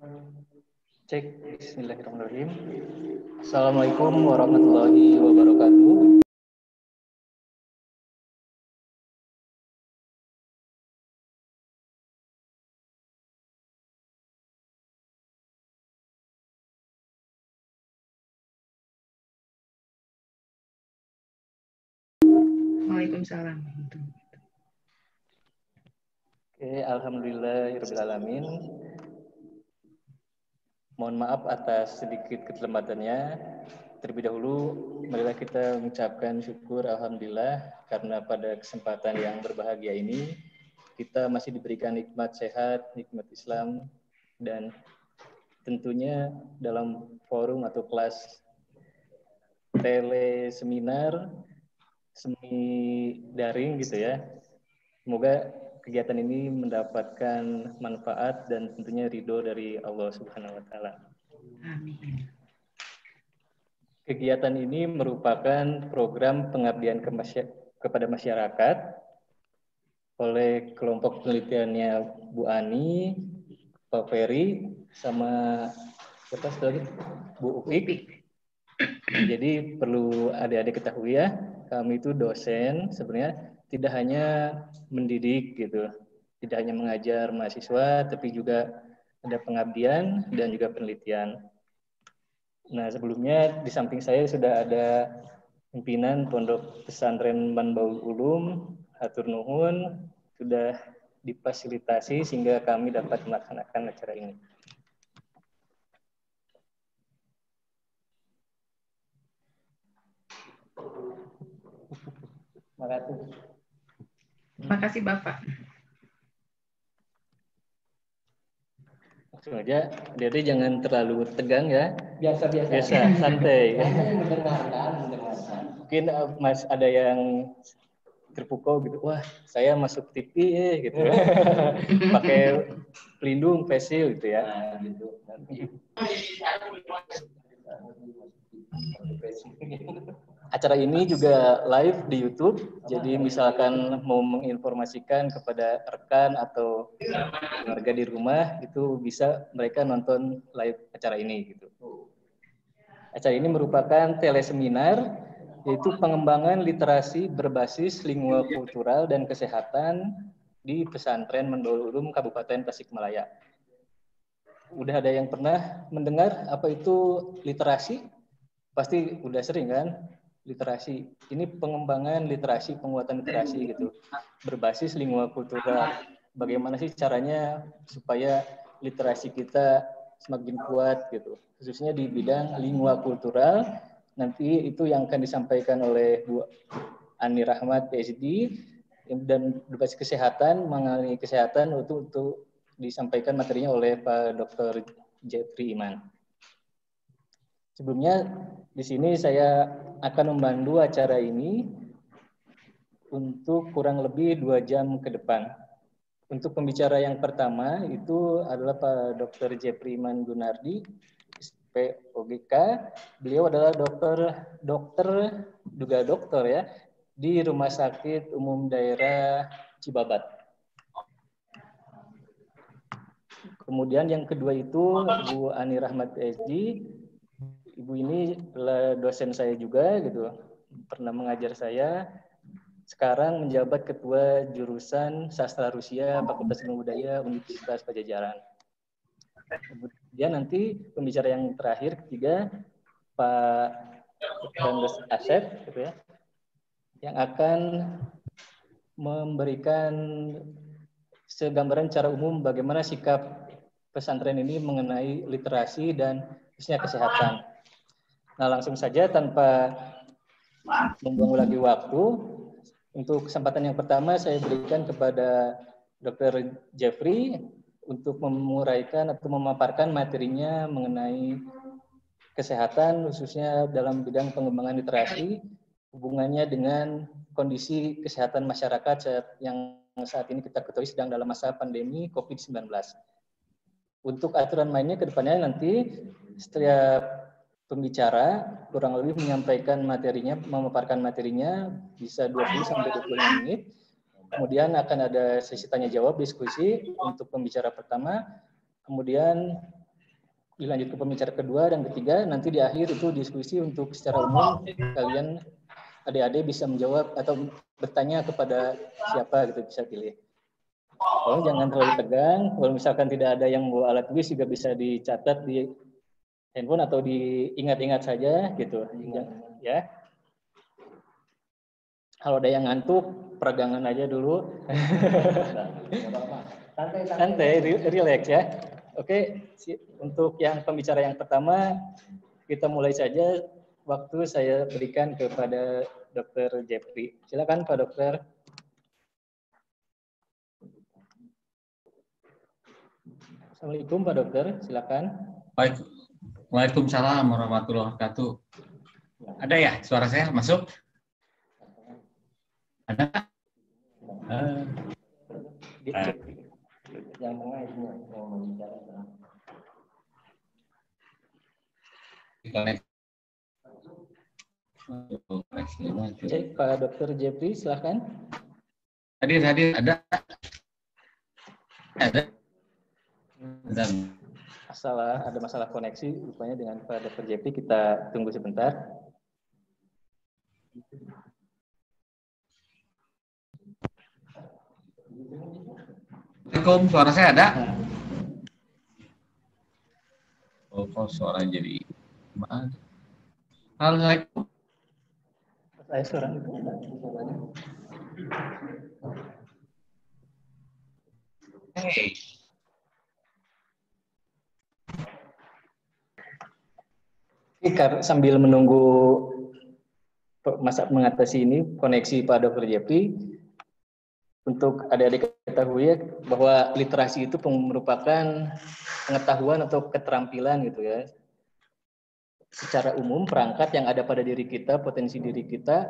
Cek. Bismillahirrahmanirrahim. Assalamualaikum warahmatullahi wabarakatuh. Waalaikumsalam. Oke, alhamdulillahirrahmanirrahim. Mohon maaf atas sedikit keterlambatannya. Terlebih dahulu, marilah kita mengucapkan syukur alhamdulillah karena pada kesempatan yang berbahagia ini kita masih diberikan nikmat sehat, nikmat Islam, dan tentunya dalam forum atau kelas teleseminar semi daring gitu ya. Semoga kegiatan ini mendapatkan manfaat dan tentunya ridho dari Allah Subhanahu wa taala. Amin. Kegiatan ini merupakan program pengabdian kepada masyarakat oleh kelompok penelitiannya Bu Ani, Pak Ferry, sama siapa lagi? Bu Upik. Jadi perlu adik-adik ketahui ya, kami itu dosen sebenarnya tidak hanya mendidik gitu, tidak hanya mengajar mahasiswa, tapi juga ada pengabdian dan juga penelitian. Nah sebelumnya di samping saya sudah ada pimpinan Pondok Pesantren Manbaul Ulum, hatur nuhun, sudah difasilitasi sehingga kami dapat melaksanakan acara ini. Terima kasih. Terima kasih Bapak. Langsung aja, jadi jangan terlalu tegang ya. Biasa, santai. Mendengarkan. Mungkin Mas ada yang terpukau gitu, wah saya masuk TV gitu ya. Pakai pelindung facial gitu ya. Nah, gitu. Acara ini juga live di YouTube, jadi misalkan mau menginformasikan kepada rekan atau keluarga di rumah, itu bisa mereka nonton live acara ini gitu. Acara ini merupakan teleseminar, yaitu pengembangan literasi berbasis lingua kultural dan kesehatan di Pesantren Manbaul Ulum Kabupaten Tasikmalaya. Udah ada yang pernah mendengar apa itu literasi? Pasti udah sering kan? Literasi. Ini pengembangan literasi, penguatan literasi gitu. Berbasis lingua kultural. Bagaimana sih caranya supaya literasi kita semakin kuat gitu. Khususnya di bidang lingua kultural. Nanti itu yang akan disampaikan oleh Bu Ani Rahmat PhD dan berbasis kesehatan, mengenai kesehatan untuk disampaikan materinya oleh Pak Dr. Jeffrey Iman. Sebelumnya di sini saya akan memandu acara ini untuk kurang lebih 2 jam ke depan. Untuk pembicara yang pertama itu adalah Pak Dr. Jeffrey Iman Gunardi, SPOGK. Beliau adalah dokter ya di Rumah Sakit Umum Daerah Cibabat. Kemudian yang kedua itu Bu Ani Rahmat PhD. Ibu ini adalah dosen saya juga gitu, pernah mengajar saya. Sekarang menjabat ketua jurusan Sastra Rusia Fakultas Ilmu Budaya Universitas Pajajaran. Kemudian nanti pembicara yang terakhir ketiga Pak Dandes Asep gitu ya, yang akan memberikan segambaran secara umum bagaimana sikap pesantren ini mengenai literasi dan khususnya kesehatan. Nah, langsung saja tanpa membuang lagi waktu, untuk kesempatan yang pertama saya berikan kepada Dr. Jeffrey untuk menguraikan atau memaparkan materinya mengenai kesehatan, khususnya dalam bidang pengembangan literasi, hubungannya dengan kondisi kesehatan masyarakat yang saat ini kita ketahui sedang dalam masa pandemi COVID-19. Untuk aturan mainnya ke depannya nanti setiap pembicara kurang lebih menyampaikan materinya, memaparkan materinya bisa 20 sampai 25 menit. Kemudian akan ada sesi tanya jawab diskusi untuk pembicara pertama. Kemudian dilanjut ke pembicara kedua dan ketiga, nanti di akhir itu diskusi untuk secara umum kalian adik-adik bisa menjawab atau bertanya kepada siapa gitu, bisa pilih. Kalau jangan terlalu tegang, kalau misalkan tidak ada yang membawa alat tulis juga bisa dicatat di handphone atau diingat-ingat saja gitu. Ya. Kalau ada yang ngantuk, peregangan aja dulu. Santai, relax ya. Oke, untuk yang pembicara yang pertama, kita mulai saja. Waktu saya berikan kepada Dr. Jeffrey. Silakan Pak Dokter. Assalamualaikum Pak Dokter, silakan. Waalaikumsalam warahmatullahi wabarakatuh. Ada ya suara saya masuk? Ada? Yang tengah itu yang membicara. Cek Pak Dokter Jeffrey, silakan. Hadir, ada. Ada masalah koneksi rupanya dengan Pak Dokter Jeffrey, kita tunggu sebentar. Assalamualaikum, suara saya ada? Oh, kok suara jadi gimana? Assalamualaikum. Saya suara itu ada. Hey. Sambil menunggu masa mengatasi ini koneksi Pak Dokter Jeffrey, untuk adik-adik ketahui ya, bahwa literasi itu merupakan pengetahuan atau keterampilan gitu ya. Secara umum perangkat yang ada pada diri kita, potensi diri kita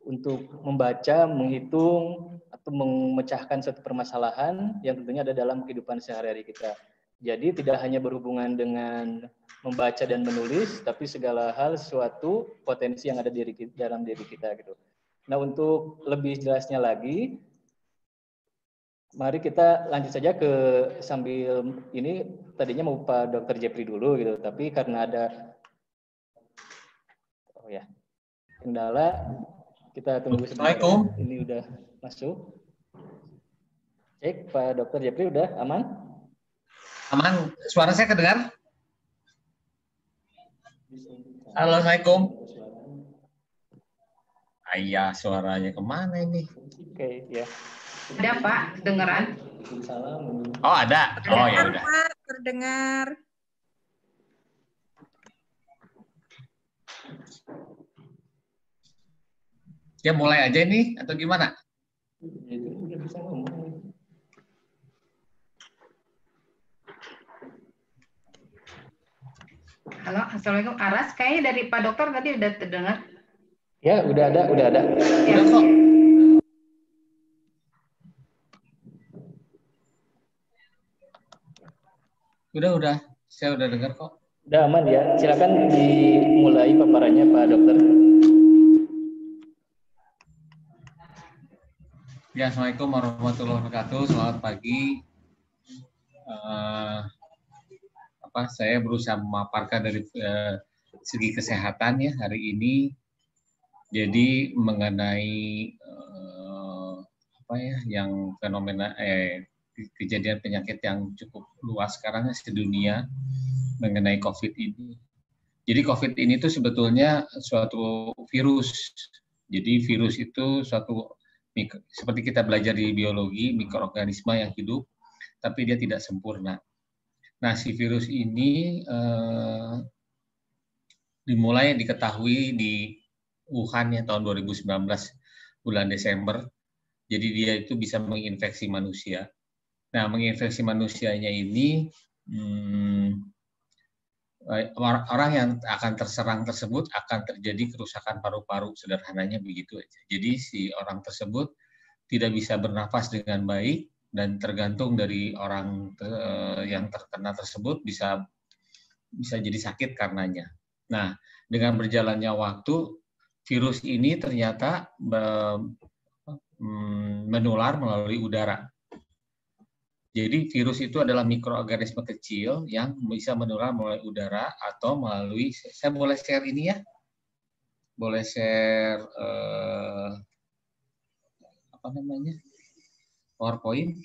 untuk membaca, menghitung atau memecahkan suatu permasalahan yang tentunya ada dalam kehidupan sehari-hari kita. Jadi tidak hanya berhubungan dengan membaca dan menulis, tapi segala hal suatu potensi yang ada dalam diri kita gitu. Nah, untuk lebih jelasnya lagi, mari kita lanjut saja ke sambil ini tadinya mau Pak Dr. Jeffrey dulu gitu, tapi karena ada kendala, kita tunggu sebentar. Assalamualaikum. Ini udah masuk. Cek Pak Dr. Jeffrey, udah aman? Aman, suara saya kedengar? Assalamualaikum. Ayah, suaranya kemana ini? Oke, ya. Ada Pak, dengeran? Oh, ada. Oh, ya udah. Terdengar. Ya mulai aja nih atau gimana? Halo, Assalamualaikum. Aras, kayaknya dari Pak Dokter tadi udah terdengar. Ya, udah ada. Ya. Udah kok. Udah. Saya udah dengar kok. Udah aman ya. Silakan dimulai paparannya Pak Dokter. Ya, Assalamualaikum warahmatullahi wabarakatuh. Selamat pagi. Saya berusaha memaparkan dari segi kesehatan ya hari ini. Jadi mengenai yang fenomena kejadian penyakit yang cukup luas sekarang sedunia mengenai COVID ini. Jadi COVID ini tuh sebetulnya suatu virus. Jadi virus itu suatu seperti kita belajar di biologi, mikroorganisme yang hidup, tapi dia tidak sempurna. Nah, si virus ini dimulai diketahui di Wuhan ya tahun 2019 bulan Desember. Jadi dia itu bisa menginfeksi manusia. Nah, menginfeksi manusianya ini orang yang akan terserang tersebut akan terjadi kerusakan paru-paru, sederhananya begitu aja. Jadi si orang tersebut tidak bisa bernafas dengan baik dan tergantung dari orang yang terkena tersebut bisa jadi sakit karenanya. Nah, dengan berjalannya waktu, virus ini ternyata menular melalui udara. Jadi virus itu adalah mikroorganisme kecil yang bisa menular melalui udara atau melalui, saya boleh share ini ya? Boleh share apa namanya? PowerPoint.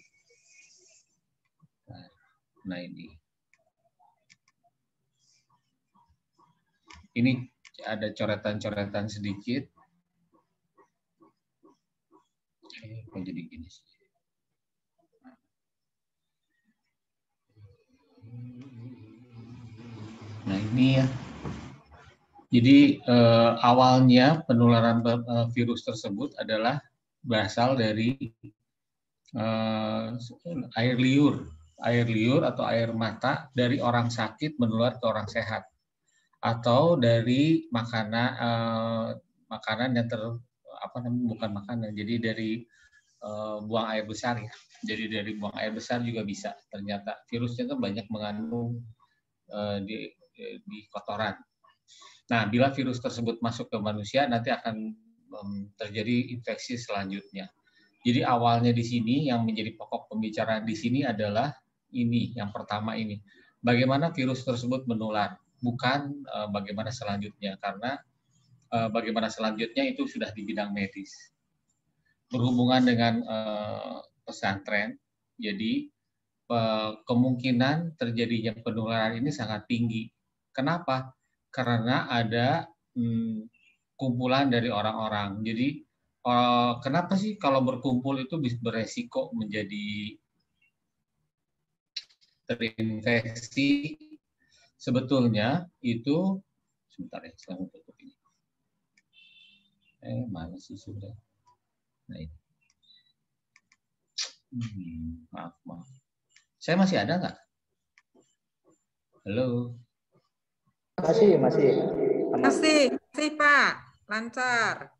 Nah ini. Ini ada coretan-coretan sedikit. Kok jadi gini sih? Nah ini ya. Jadi awalnya penularan virus tersebut adalah berasal dari air liur atau air mata dari orang sakit menular ke orang sehat, atau dari makanan yang bukan makanan, jadi dari buang air besar ya. Jadi dari buang air besar juga bisa. Ternyata virusnya itu banyak mengandung di kotoran. Nah, bila virus tersebut masuk ke manusia, nanti akan terjadi infeksi selanjutnya. Jadi awalnya di sini yang menjadi pokok pembicaraan di sini adalah ini, yang pertama ini. Bagaimana virus tersebut menular, bukan bagaimana selanjutnya, karena bagaimana selanjutnya itu sudah di bidang medis. Berhubungan dengan pesantren, jadi kemungkinan terjadinya penularan ini sangat tinggi. Kenapa? Karena ada kumpulan dari orang-orang. Jadi kenapa sih kalau berkumpul itu beresiko menjadi terinfeksi? Sebetulnya itu sebentar ya, saya tutup ini. Mana sih sudah? Nah ini. Maaf. Saya masih ada nggak? Halo. Masih Pak, lancar.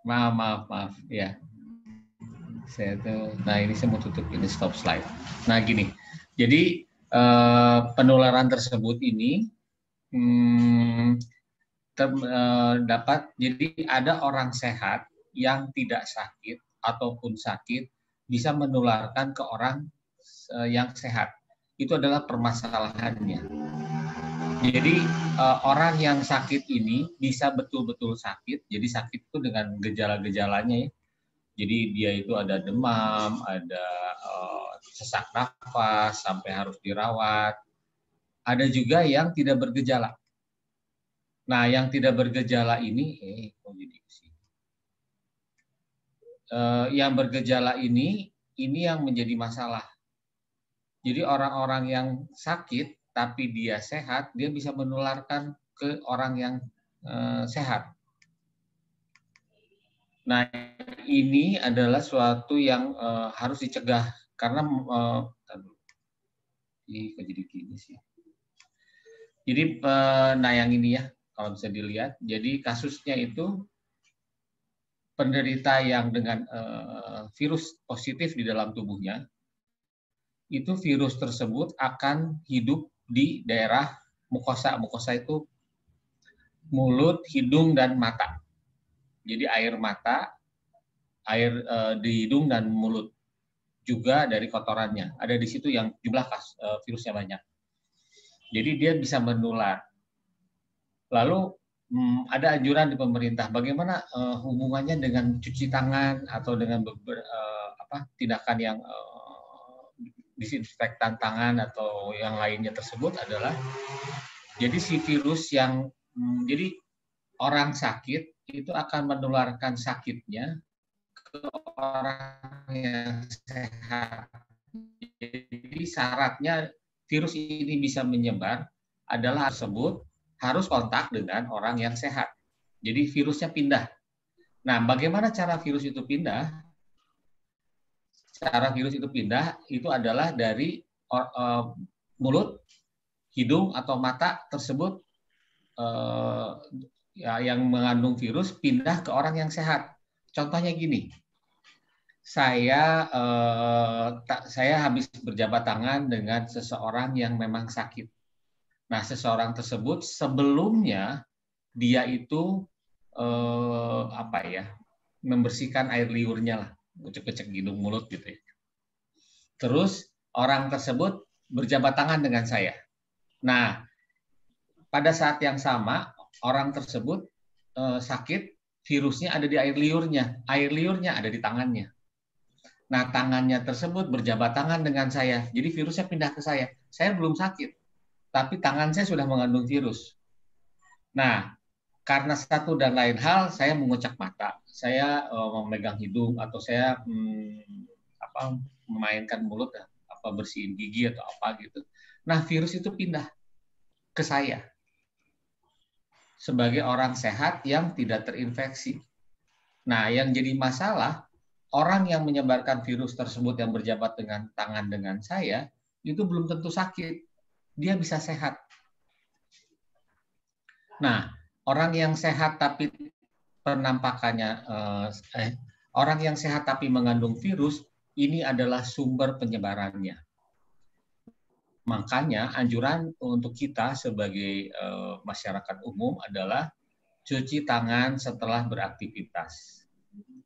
Maaf ya. Nah ini saya mau tutup ini, stop slide. Nah gini, jadi penularan tersebut ini dapat, jadi ada orang sehat yang tidak sakit ataupun sakit bisa menularkan ke orang yang sehat. Itu adalah permasalahannya. Jadi orang yang sakit ini bisa betul-betul sakit. Jadi sakit itu dengan gejala-gejalanya ya. Jadi dia itu ada demam, ada sesak nafas sampai harus dirawat. Ada juga yang tidak bergejala. Nah, yang tidak bergejala ini, yang bergejala ini yang menjadi masalah. Jadi orang-orang yang sakit tapi dia sehat, dia bisa menularkan ke orang yang sehat. Nah, ini adalah suatu yang harus dicegah karena jadi gini sih. Jadi nah yang ini ya, kalau bisa dilihat, jadi kasusnya itu penderita yang dengan virus positif di dalam tubuhnya, itu virus tersebut akan hidup di daerah mukosa. Mukosa itu mulut, hidung, dan mata. Jadi air mata, air di hidung dan mulut, juga dari kotorannya. Ada di situ yang jumlah virusnya banyak. Jadi dia bisa menular. Lalu ada anjuran di pemerintah, bagaimana hubungannya dengan cuci tangan atau dengan tindakan yang disinfektan tangan atau yang lainnya tersebut adalah, jadi si virus yang jadi orang sakit itu akan menularkan sakitnya ke orang yang sehat. Jadi syaratnya virus ini bisa menyebar adalah tersebut harus kontak dengan orang yang sehat. Jadi virusnya pindah. Nah, bagaimana cara virus itu pindah? Cara virus itu pindah itu adalah dari mulut, hidung atau mata tersebut yang mengandung virus pindah ke orang yang sehat. Contohnya gini, saya habis berjabat tangan dengan seseorang yang memang sakit. Nah, seseorang tersebut sebelumnya dia itu membersihkan air liurnya lah, ngecek-ngecek hidung mulut gitu ya. Terus orang tersebut berjabat tangan dengan saya. Nah, pada saat yang sama orang tersebut sakit, virusnya ada di air liurnya ada di tangannya. Nah, tangannya tersebut berjabat tangan dengan saya, jadi virusnya pindah ke saya. Saya belum sakit, tapi tangan saya sudah mengandung virus. Nah, karena satu dan lain hal, saya mengucak mata, saya memegang hidung, atau saya memainkan mulut, bersihin gigi atau apa gitu. Nah, virus itu pindah ke saya sebagai orang sehat yang tidak terinfeksi. Nah, yang jadi masalah, orang yang menyebarkan virus tersebut yang berjabat dengan tangan dengan saya, itu belum tentu sakit. Dia bisa sehat. Nah, orang yang sehat tapi penampakannya, orang yang sehat tapi mengandung virus, ini adalah sumber penyebarannya. Makanya anjuran untuk kita sebagai masyarakat umum adalah cuci tangan setelah beraktivitas.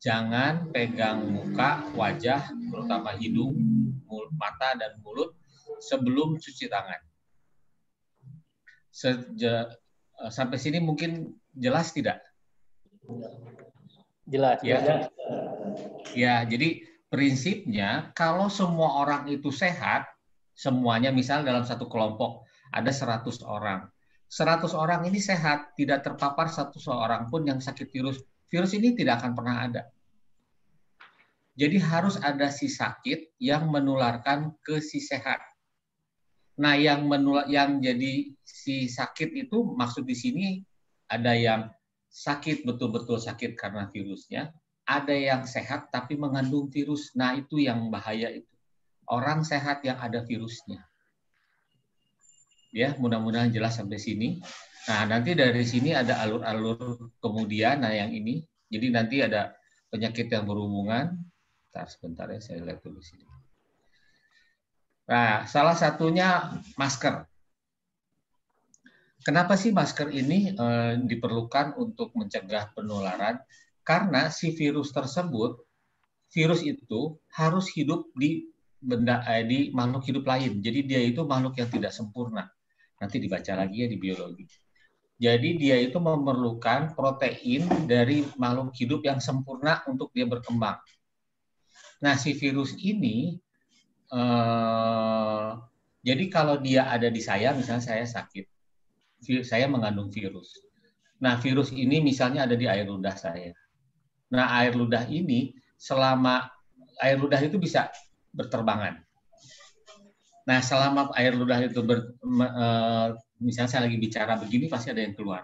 Jangan pegang muka, wajah, terutama hidung, mata, dan mulut sebelum cuci tangan. Sampai sini mungkin jelas tidak? Jelas. Ya. Ya, jadi prinsipnya kalau semua orang itu sehat, semuanya misalnya dalam satu kelompok ada 100 orang. 100 orang ini sehat, tidak terpapar satu seorang pun yang sakit virus. Virus ini tidak akan pernah ada. Jadi harus ada si sakit yang menularkan ke si sehat. Nah, yang jadi si sakit itu maksud di sini ada yang sakit betul-betul sakit karena virusnya, ada yang sehat tapi mengandung virus. Nah, itu yang bahaya itu. Orang sehat yang ada virusnya. Ya, mudah-mudahan jelas sampai sini. Nah, nanti dari sini ada alur-alur kemudian, nah yang ini. Jadi nanti ada penyakit yang berhubungan. Sebentar ya, saya lihat dulu sini. Nah, salah satunya masker. Kenapa sih masker ini diperlukan untuk mencegah penularan? Karena si virus tersebut, virus itu harus hidup di di makhluk hidup lain. Jadi dia itu makhluk yang tidak sempurna. Nanti dibaca lagi ya di biologi. Jadi dia itu memerlukan protein dari makhluk hidup yang sempurna untuk dia berkembang. Nah, si virus ini, jadi kalau dia ada di saya, misalnya saya sakit, saya mengandung virus. Nah, virus ini misalnya ada di air ludah saya. Nah, air ludah ini, selama air ludah itu bisa berterbangan. Nah, selama air ludah itu misalnya saya lagi bicara begini, pasti ada yang keluar.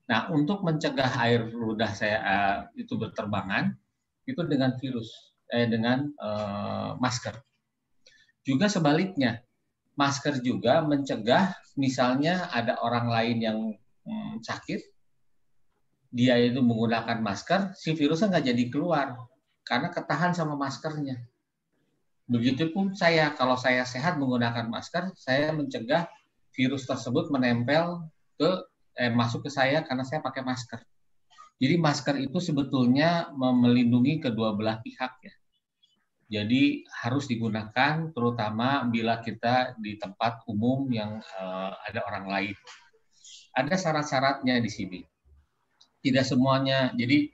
Nah, untuk mencegah air ludah saya itu berterbangan, itu dengan virus, dengan masker. Juga sebaliknya, masker juga mencegah, misalnya ada orang lain yang sakit, dia itu menggunakan masker, si virusnya nggak jadi keluar, karena ketahan sama maskernya. Begitupun saya, kalau saya sehat menggunakan masker, saya mencegah virus tersebut menempel masuk ke saya karena saya pakai masker. Jadi masker itu sebetulnya melindungi kedua belah pihak ya. Jadi harus digunakan terutama bila kita di tempat umum yang ada orang lain. Ada syarat-syaratnya di sini. Tidak semuanya. Jadi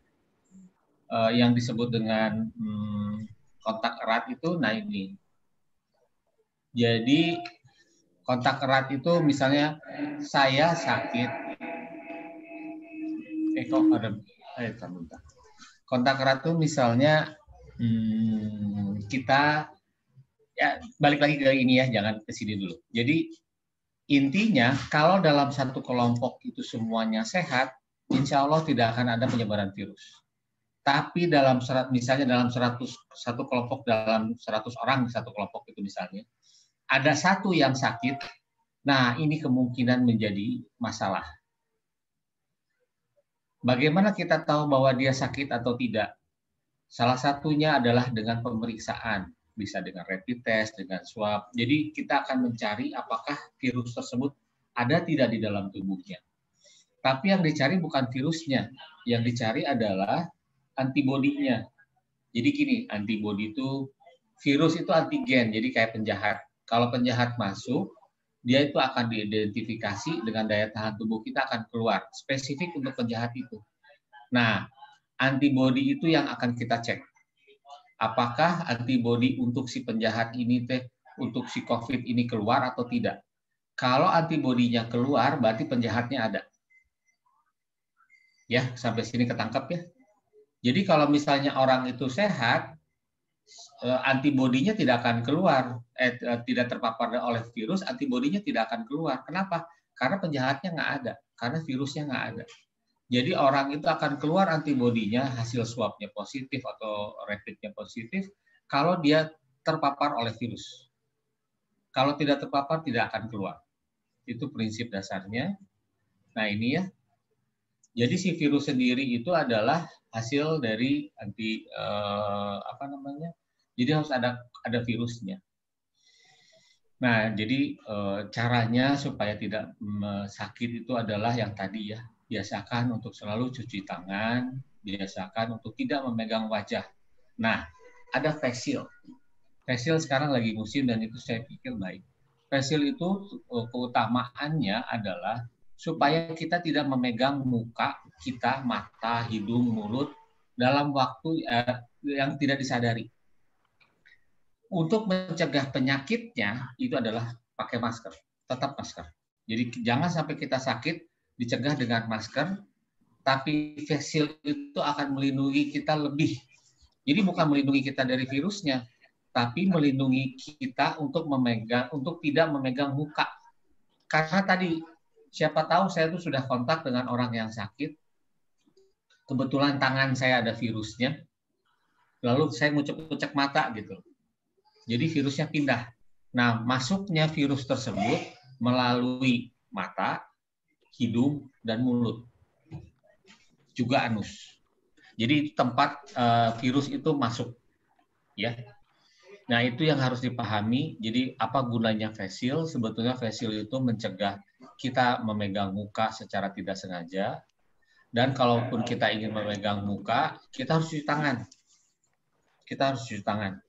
yang disebut dengan kontak erat itu, nah ini. Jadi kontak erat itu misalnya saya sakit. Kontak erat itu misalnya kita, ya balik lagi ke ini ya, jangan ke sini dulu. Jadi intinya kalau dalam satu kelompok itu semuanya sehat, insya Allah tidak akan ada penyebaran virus. Tapi misalnya dalam satu kelompok, dalam 100 orang di satu kelompok itu misalnya, ada satu yang sakit, nah ini kemungkinan menjadi masalah. Bagaimana kita tahu bahwa dia sakit atau tidak? Salah satunya adalah dengan pemeriksaan, bisa dengan rapid test, dengan swab. Jadi kita akan mencari apakah virus tersebut ada tidak di dalam tubuhnya. Tapi yang dicari bukan virusnya, yang dicari adalah antibodinya. Jadi gini, antibodi itu virus itu antigen, jadi kayak penjahat. Kalau penjahat masuk, dia itu akan diidentifikasi dengan daya tahan tubuh kita akan keluar, spesifik untuk penjahat itu. Nah, antibodi itu yang akan kita cek. Apakah antibodi untuk si penjahat ini untuk si COVID ini keluar atau tidak? Kalau antibodinya keluar, berarti penjahatnya ada. Ya, sampai sini ketangkap ya. Jadi kalau misalnya orang itu sehat, antibodinya tidak akan keluar, tidak terpapar oleh virus, antibodinya tidak akan keluar. Kenapa? Karena penjahatnya nggak ada, karena virusnya nggak ada. Jadi orang itu akan keluar antibodinya, hasil swabnya positif atau rapidnya positif, kalau dia terpapar oleh virus. Kalau tidak terpapar, tidak akan keluar. Itu prinsip dasarnya. Nah ini ya. Jadi si virus sendiri itu adalah hasil dari jadi harus ada virusnya. Nah, jadi caranya supaya tidak sakit itu adalah yang tadi ya, biasakan untuk selalu cuci tangan, biasakan untuk tidak memegang wajah. Nah, ada face shield. Face shield sekarang lagi musim dan itu saya pikir baik. Face shield itu keutamaannya adalah supaya kita tidak memegang muka kita, mata, hidung, mulut dalam waktu yang tidak disadari. Untuk mencegah penyakitnya itu adalah pakai masker, tetap masker. Jadi jangan sampai kita sakit dicegah dengan masker, tapi face shield itu akan melindungi kita lebih. Jadi bukan melindungi kita dari virusnya, tapi melindungi kita untuk tidak memegang muka. Karena tadi siapa tahu saya tuh sudah kontak dengan orang yang sakit, kebetulan tangan saya ada virusnya, lalu saya ngucek-ngucek mata gitu. Jadi virusnya pindah. Nah, masuknya virus tersebut melalui mata, hidung, dan mulut. Juga anus. Jadi tempat virus itu masuk. Ya. Nah, itu yang harus dipahami. Jadi apa gunanya face shield? Sebetulnya face shield itu mencegah kita memegang muka secara tidak sengaja. Dan kalaupun kita ingin memegang muka, kita harus cuci tangan. Kita harus cuci tangan.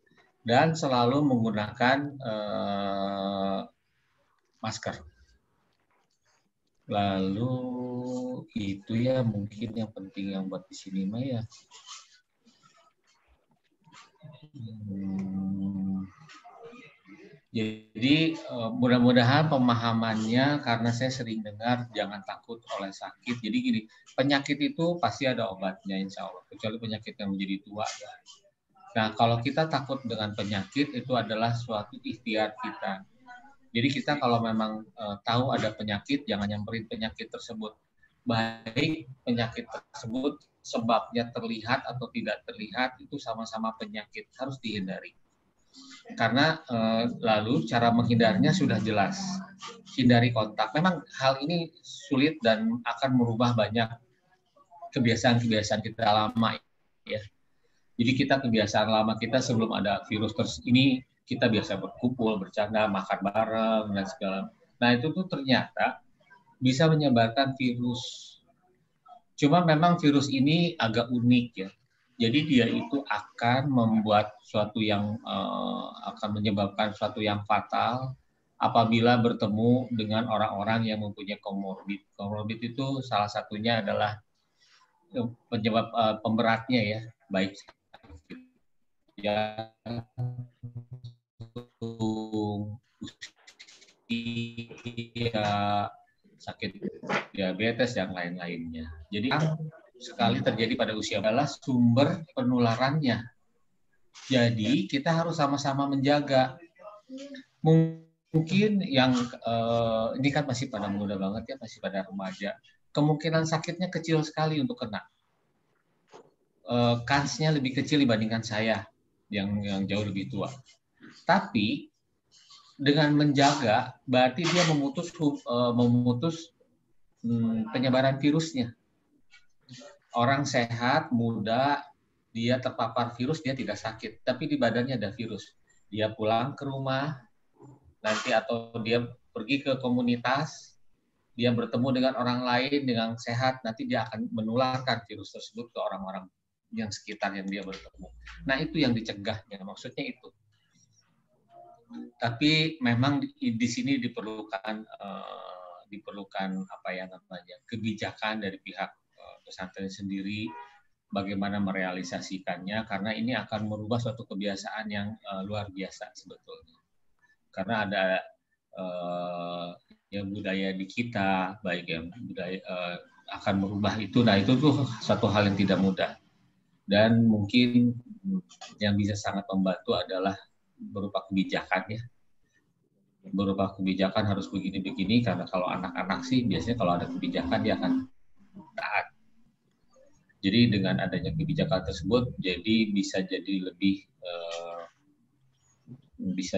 Dan selalu menggunakan masker. Lalu itu ya mungkin yang penting yang buat di sini mah ya. Jadi mudah-mudahan pemahamannya, karena saya sering dengar jangan takut oleh sakit. Jadi gini, penyakit itu pasti ada obatnya insya Allah. Kecuali penyakit yang menjadi tua. Ya. Nah, kalau kita takut dengan penyakit, itu adalah suatu ikhtiar kita. Jadi kita kalau memang tahu ada penyakit, jangan nyamperin penyakit tersebut. Baik penyakit tersebut sebabnya terlihat atau tidak terlihat, itu sama-sama penyakit, harus dihindari. Karena lalu cara menghindarnya sudah jelas. Hindari kontak. Memang hal ini sulit dan akan merubah banyak kebiasaan-kebiasaan kita lama. Ya. Jadi kita kebiasaan lama kita sebelum ada virus ini, kita biasa berkumpul, bercanda, makan bareng, dan segala. Nah itu tuh ternyata bisa menyebarkan virus. Cuma memang virus ini agak unik ya. Jadi dia itu akan membuat suatu yang akan menyebabkan suatu yang fatal apabila bertemu dengan orang-orang yang mempunyai komorbid. Komorbid itu salah satunya adalah penyebab pemberatnya ya, baik ya sakit diabetes yang lain-lainnya. Jadi sekali terjadi pada usia adalah sumber penularannya. Jadi kita harus sama-sama menjaga. Mungkin yang ini kan masih pada muda banget ya, masih pada remaja. Kemungkinan sakitnya kecil sekali untuk kena. Kansnya lebih kecil dibandingkan saya yang jauh lebih tua. Tapi dengan menjaga berarti dia memutus penyebaran virusnya. Orang sehat, muda, dia terpapar virus, dia tidak sakit, tapi di badannya ada virus. Dia pulang ke rumah nanti atau dia pergi ke komunitas, dia bertemu dengan orang lain dengan sehat, nanti dia akan menularkan virus tersebut ke orang-orang yang sekitar yang dia bertemu. Nah, itu yang dicegahnya, maksudnya itu. Tapi memang di sini diperlukan apa ya namanya kebijakan dari pihak pesantren sendiri, bagaimana merealisasikannya, karena ini akan merubah suatu kebiasaan yang luar biasa sebetulnya. Karena ada yang budaya di kita, baik yang budaya akan merubah itu. Nah, itu tuh satu hal yang tidak mudah. Dan mungkin yang bisa sangat membantu adalah berupa kebijakan ya. Berupa kebijakan harus begini-begini, karena kalau anak-anak sih biasanya kalau ada kebijakan dia akan taat. Jadi dengan adanya kebijakan tersebut, jadi bisa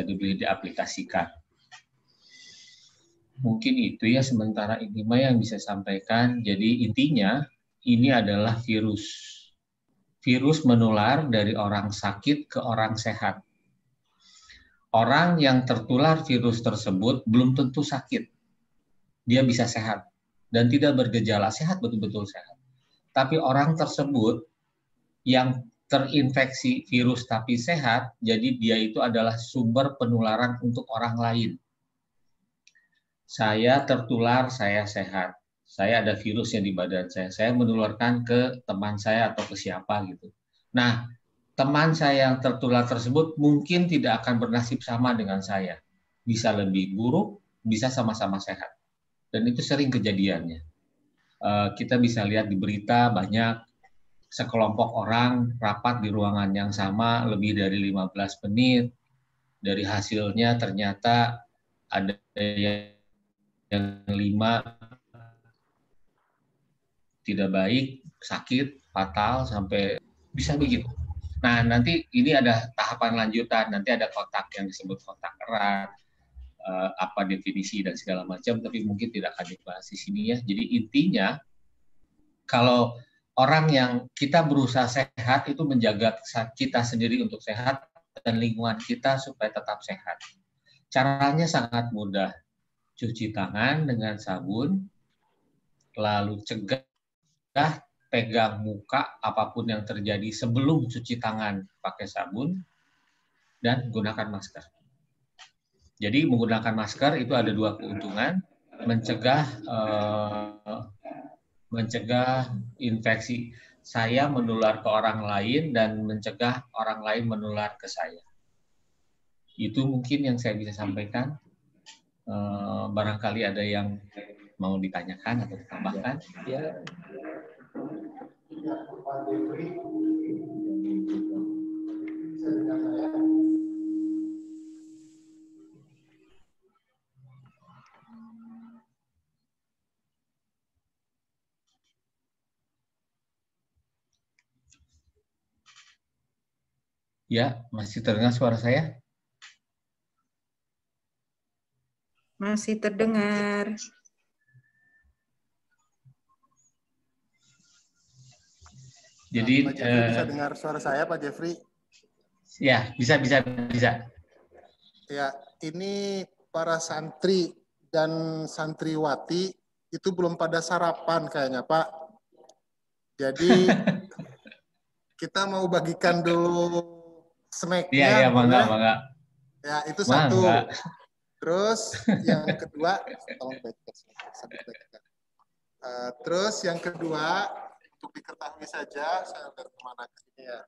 lebih diaplikasikan. Mungkin itu ya sementara ini yang bisa sampaikan. Jadi intinya ini adalah virus. Virus menular dari orang sakit ke orang sehat. Orang yang tertular virus tersebut belum tentu sakit. Dia bisa sehat dan tidak bergejala, sehat, betul-betul sehat. Tapi orang tersebut yang terinfeksi virus tapi sehat, jadi dia itu adalah sumber penularan untuk orang lain. Saya tertular, saya sehat. Saya ada virusnya di badan saya menularkan ke teman saya atau ke siapa gitu. Nah, teman saya yang tertular tersebut mungkin tidak akan bernasib sama dengan saya. Bisa lebih buruk, bisa sama-sama sehat. Dan itu sering kejadiannya. Kita bisa lihat di berita banyak sekelompok orang rapat di ruangan yang sama lebih dari 15 menit. Dari hasilnya ternyata ada yang 5 tidak baik, sakit, fatal, sampai bisa begitu. Nah, nanti ini ada tahapan lanjutan, nanti ada kotak yang disebut kotak erat, apa definisi dan segala macam, tapi mungkin tidak akan dibahas di sini ya. Jadi intinya, kalau orang yang kita berusaha sehat itu menjaga kita sendiri untuk sehat dan lingkungan kita supaya tetap sehat. Caranya sangat mudah. Cuci tangan dengan sabun, lalu cegah pegang muka apapun yang terjadi sebelum cuci tangan pakai sabun, dan gunakan masker. Jadi menggunakan masker itu ada 2 keuntungan, mencegah infeksi saya menular ke orang lain dan mencegah orang lain menular ke saya. Itu mungkin yang saya bisa sampaikan. Barangkali ada yang mau ditanyakan atau ditambahkan. Ya. Ya, masih terdengar suara saya? Masih terdengar. Jadi Pak Jeffrey bisa dengar suara saya, Pak Jeffrey? Ya, bisa. Ya, ini para santri dan santriwati itu belum pada sarapan kayaknya, Pak. Jadi kita mau bagikan dulu snack-nya. Iya, mangga. Ya, itu satu. Terus yang kedua, tolong baca. Terus yang kedua, untuk diketahui saja, saya lihat kemana ini ya.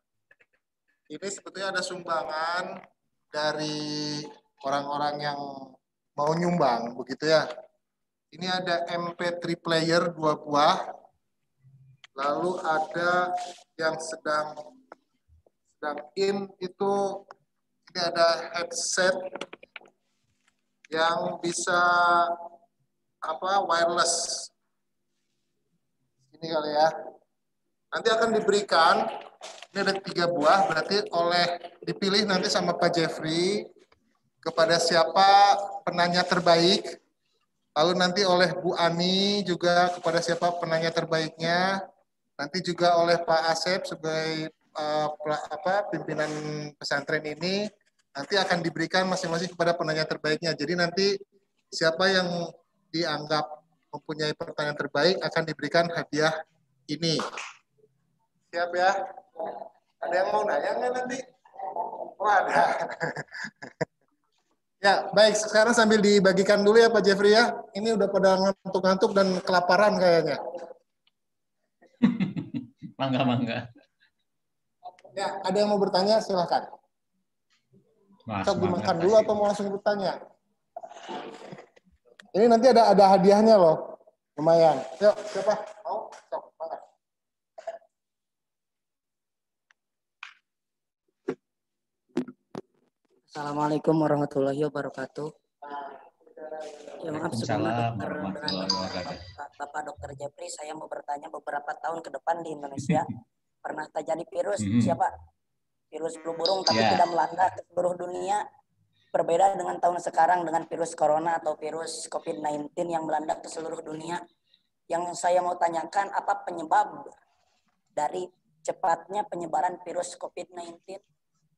Ini sebetulnya ada sumbangan dari orang-orang yang mau nyumbang, begitu ya. Ini ada MP3 player 2 buah, lalu ada yang sedang in itu, ini ada headset yang bisa wireless. Ini kali ya. Nanti akan diberikan, ini ada 3 buah, berarti dipilih nanti sama Pak Jeffrey kepada siapa penanya terbaik, lalu nanti oleh Bu Ani juga kepada siapa penanya terbaiknya, nanti juga oleh Pak Asep sebagai pimpinan pesantren ini, nanti akan diberikan masing-masing kepada penanya terbaiknya. Jadi nanti siapa yang dianggap mempunyai pertanyaan terbaik akan diberikan hadiah ini. Siap ya? Ada yang mau nanya nggak nanti? Oh ada. Ya, baik. Sekarang sambil dibagikan dulu ya Pak Jeffrey ya. Ini udah pada ngantuk-ngantuk dan kelaparan kayaknya. Mangga. Ya, ada yang mau bertanya? Silahkan. Sok dimakan dulu atau mau langsung bertanya? Ini nanti ada hadiahnya loh. Lumayan. Yuk, siapa? Mau? Sok, makan. Assalamualaikum warahmatullahi wabarakatuh. Ya maaf sebelumnya Bapak Dokter Jeffrey, saya mau bertanya beberapa tahun ke depan di Indonesia pernah terjadi virus siapa? Virus flu burung tapi tidak melanda ke seluruh dunia. Berbeda dengan tahun sekarang dengan virus corona atau virus COVID-19 yang melanda ke seluruh dunia. Yang saya mau tanyakan apa penyebab dari cepatnya penyebaran virus COVID-19?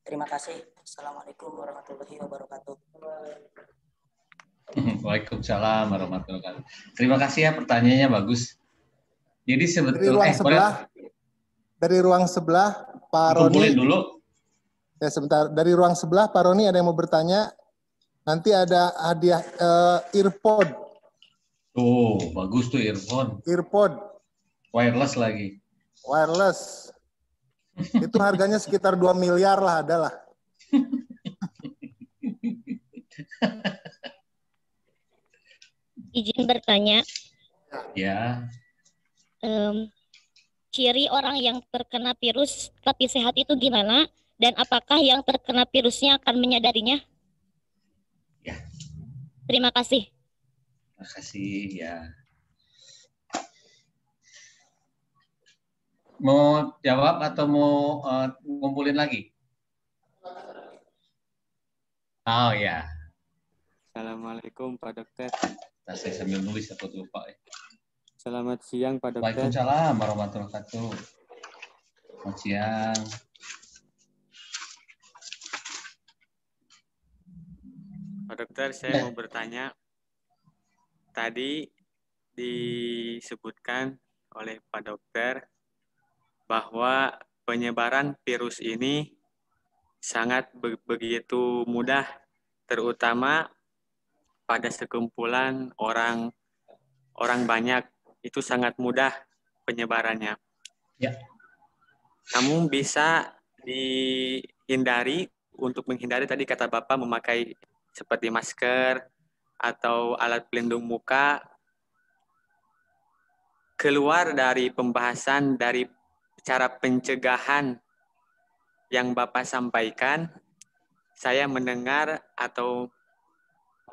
Terima kasih. Assalamualaikum warahmatullahi wabarakatuh. Waalaikumsalam warahmatullahi wabarakatuh. Terima kasih ya, pertanyaannya bagus. Jadi sebetulnya dari ruang sebelah Pak Roni dulu. Ya sebentar, dari ruang sebelah Pak Roni ada yang mau bertanya. Nanti ada hadiah earpod. Oh, bagus tuh earphone. Earpod. Wireless lagi. Wireless. Itu harganya sekitar 2 miliar lah, adalah. Izin bertanya. Ya. Ciri orang yang terkena virus tapi sehat itu gimana? Dan apakah yang terkena virusnya akan menyadarinya? Ya. Terima kasih. Terima kasih ya. Mau jawab atau mau ngumpulin lagi? Oh ya. Assalamualaikum Pak Dokter. Nah, saya sambil nulis takut lupa ya. Selamat siang Pak Dokter. Waalaikumsalam warahmatullahi wabarakatuh. Selamat siang. Pak Dokter, saya mau bertanya. Tadi disebutkan oleh Pak Dokter bahwa penyebaran virus ini sangat begitu mudah, terutama pada sekumpulan orang banyak, itu sangat mudah penyebarannya. Ya. Namun bisa dihindari, untuk menghindari tadi kata Bapak memakai seperti masker atau alat pelindung muka. Keluar dari pembahasan dari cara pencegahan yang Bapak sampaikan, saya mendengar atau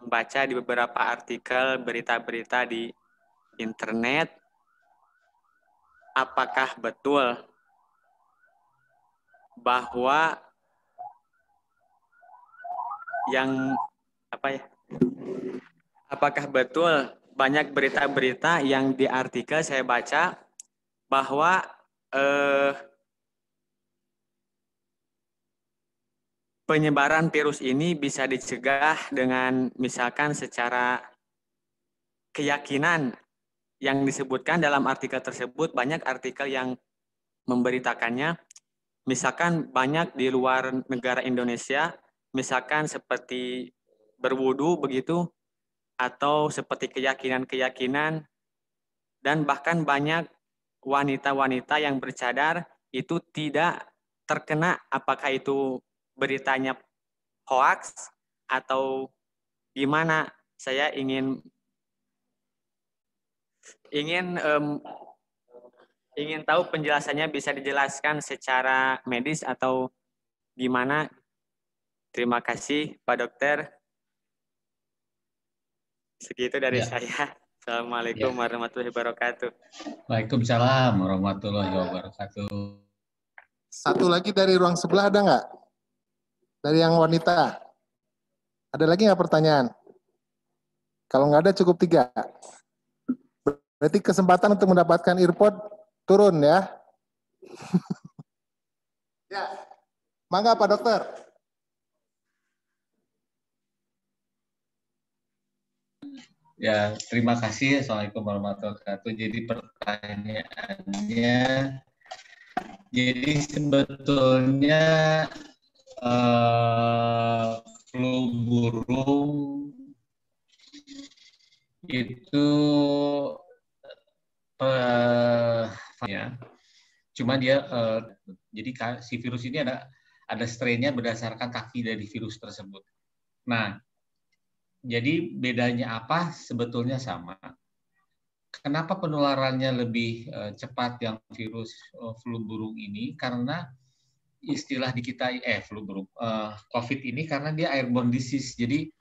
membaca di beberapa artikel berita-berita di internet, apakah betul bahwa apakah betul banyak berita-berita yang di artikel saya baca bahwa penyebaran virus ini bisa dicegah dengan misalkan secara keyakinan yang disebutkan dalam artikel tersebut, banyak artikel yang memberitakannya, misalkan banyak di luar negara Indonesia, misalkan seperti berwudu begitu, atau seperti keyakinan-keyakinan, dan bahkan banyak wanita-wanita yang bercadar itu tidak terkena, apakah itu beritanya hoax atau gimana. Saya ingin tahu penjelasannya, bisa dijelaskan secara medis atau gimana. Terima kasih Pak Dokter. Segitu dari saya. Assalamualaikum warahmatullahi wabarakatuh. Waalaikumsalam warahmatullahi wabarakatuh. Satu lagi dari ruang sebelah ada nggak? Dari yang wanita. Ada lagi nggak pertanyaan? Kalau nggak ada cukup 3. Berarti kesempatan untuk mendapatkan earpod turun ya. Ya, mangga Pak Dokter. Ya, terima kasih. Assalamualaikum warahmatullahi wabarakatuh. Jadi pertanyaannya, jadi sebetulnya flu burung itu ya, cuma dia jadi si virus ini ada strain-nya berdasarkan kaki dari virus tersebut. Nah, jadi bedanya apa? Sebetulnya sama. Kenapa penularannya lebih cepat yang virus flu burung ini? Karena istilah di kita flu burung COVID ini karena dia airborne disease. Jadi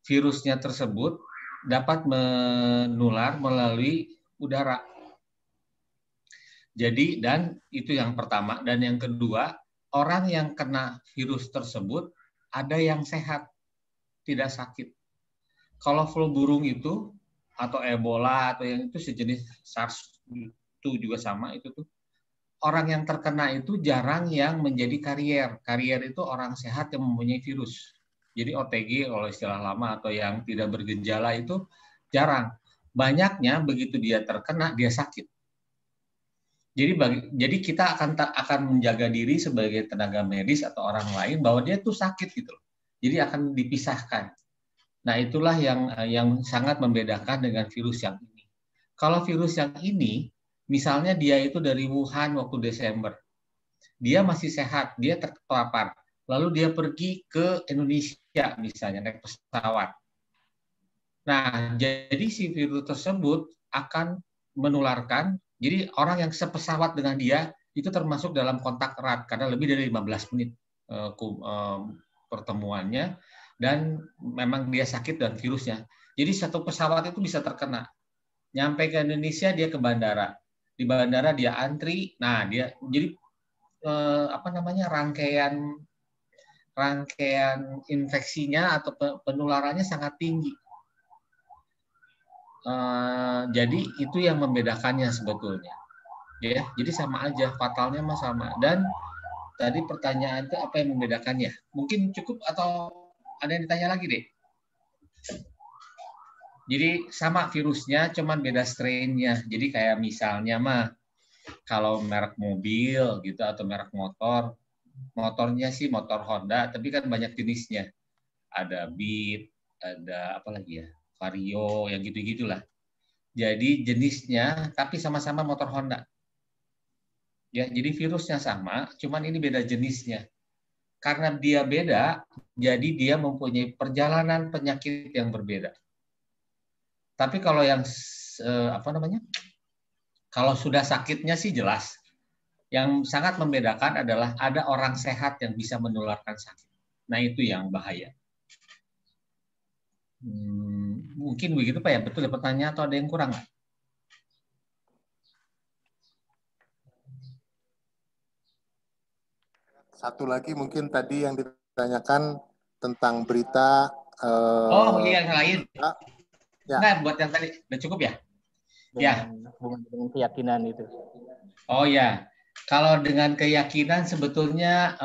virusnya tersebut dapat menular melalui udara. Jadi dan itu yang pertama, dan yang kedua, orang yang kena virus tersebut ada yang sehat, tidak sakit. Kalau flu burung itu atau Ebola atau yang itu sejenis SARS itu juga sama itu tuh. Orang yang terkena itu jarang yang menjadi karier. Karier itu orang sehat yang mempunyai virus. Jadi OTG kalau istilah lama atau yang tidak bergejala itu jarang. Banyaknya begitu dia terkena dia sakit. Jadi kita akan menjaga diri sebagai tenaga medis atau orang lain bahwa dia tuh sakit gitu loh. Jadi akan dipisahkan. Nah, itulah yang sangat membedakan dengan virus yang ini. Kalau virus yang ini, misalnya dia itu dari Wuhan waktu Desember, dia masih sehat, dia terpapar, lalu dia pergi ke Indonesia misalnya naik pesawat. Nah, jadi si virus tersebut akan menularkan, jadi orang yang sepesawat dengan dia itu termasuk dalam kontak erat karena lebih dari 15 menit pertemuannya. Dan memang dia sakit dan virusnya. Jadi satu pesawat itu bisa terkena. Nyampe ke Indonesia dia ke bandara. Di bandara dia antri. Nah, dia jadi rangkaian infeksinya atau penularannya sangat tinggi. Jadi itu yang membedakannya sebetulnya. Ya, jadi sama aja, fatalnya mah sama. Dan tadi pertanyaan itu apa yang membedakannya? Mungkin cukup atau ada yang ditanya lagi deh. Jadi sama virusnya, cuman beda strain-nya. Jadi kayak misalnya mah kalau merek mobil gitu atau merek motor, motornya sih motor Honda, tapi kan banyak jenisnya. Ada Beat, ada apa lagi ya, Vario, yang gitu-gitulah. Jadi jenisnya, tapi sama-sama motor Honda. Ya, jadi virusnya sama, cuman ini beda jenisnya. Karena dia beda, jadi dia mempunyai perjalanan penyakit yang berbeda. Tapi kalau yang kalau sudah sakitnya sih jelas. Yang sangat membedakan adalah ada orang sehat yang bisa menularkan sakit. Nah itu yang bahaya. Mungkin begitu Pak ya, betul ya pertanyaan atau ada yang kurang? Satu lagi mungkin tadi yang ditanyakan tentang berita. Oh iya, yang lain. Ya. Nah, buat yang tadi udah cukup ya? Dengan keyakinan itu. Oh ya, kalau dengan keyakinan sebetulnya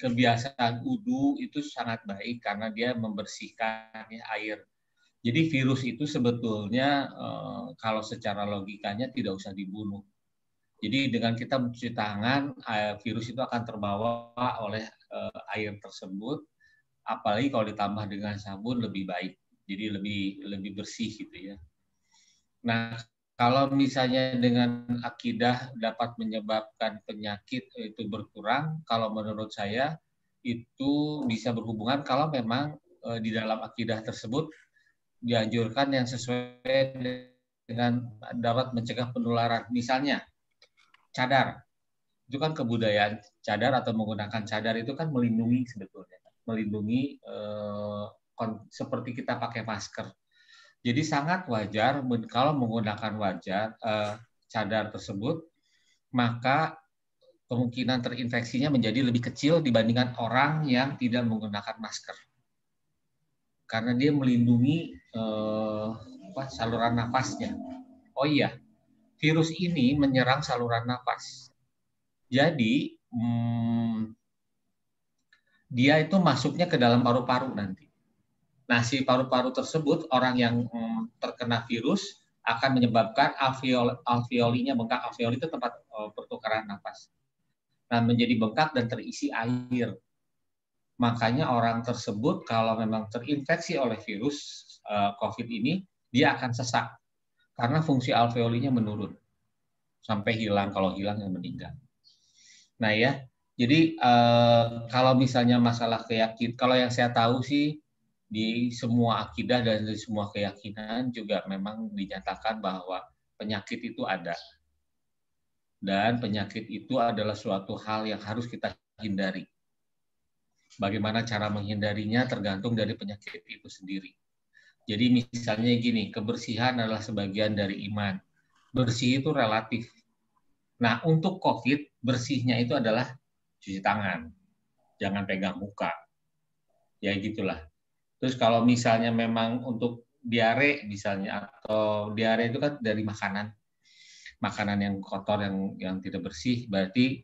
kebiasaan wudu itu sangat baik karena dia membersihkan air. Jadi virus itu sebetulnya kalau secara logikanya tidak usah dibunuh. Jadi dengan kita mencuci tangan, virus itu akan terbawa oleh air tersebut. Apalagi kalau ditambah dengan sabun lebih baik. Jadi lebih bersih gitu ya. Nah, kalau misalnya dengan akidah dapat menyebabkan penyakit itu berkurang, kalau menurut saya itu bisa berhubungan kalau memang di dalam akidah tersebut dianjurkan yang sesuai dengan dapat mencegah penularan. Misalnya cadar, itu kan kebudayaan cadar atau menggunakan cadar itu kan melindungi sebetulnya, melindungi seperti kita pakai masker. Jadi sangat wajar kalau menggunakan cadar tersebut, maka kemungkinan terinfeksinya menjadi lebih kecil dibandingkan orang yang tidak menggunakan masker. Karena dia melindungi saluran nafasnya. Oh iya, virus ini menyerang saluran nafas. Jadi dia itu masuknya ke dalam paru-paru nanti. Nah, si paru-paru tersebut, orang yang terkena virus akan menyebabkan alveolinya bengkak. Alveoli itu tempat pertukaran nafas. Nah, menjadi bengkak dan terisi air. makanya orang tersebut kalau memang terinfeksi oleh virus COVID ini, dia akan sesak karena fungsi alveolinya menurun sampai hilang, kalau hilang yang meninggal. Nah ya, jadi kalau misalnya masalah keyakinan, kalau yang saya tahu sih di semua akidah dan di semua keyakinan juga memang dinyatakan bahwa penyakit itu ada. Dan penyakit itu adalah suatu hal yang harus kita hindari. Bagaimana cara menghindarinya tergantung dari penyakit itu sendiri. Jadi misalnya gini, kebersihan adalah sebagian dari iman. Bersih itu relatif. Nah, untuk COVID, bersihnya itu adalah cuci tangan. Jangan pegang muka. Ya gitulah. Terus kalau misalnya memang untuk diare misalnya, atau diare itu kan dari makanan yang kotor, yang tidak bersih, berarti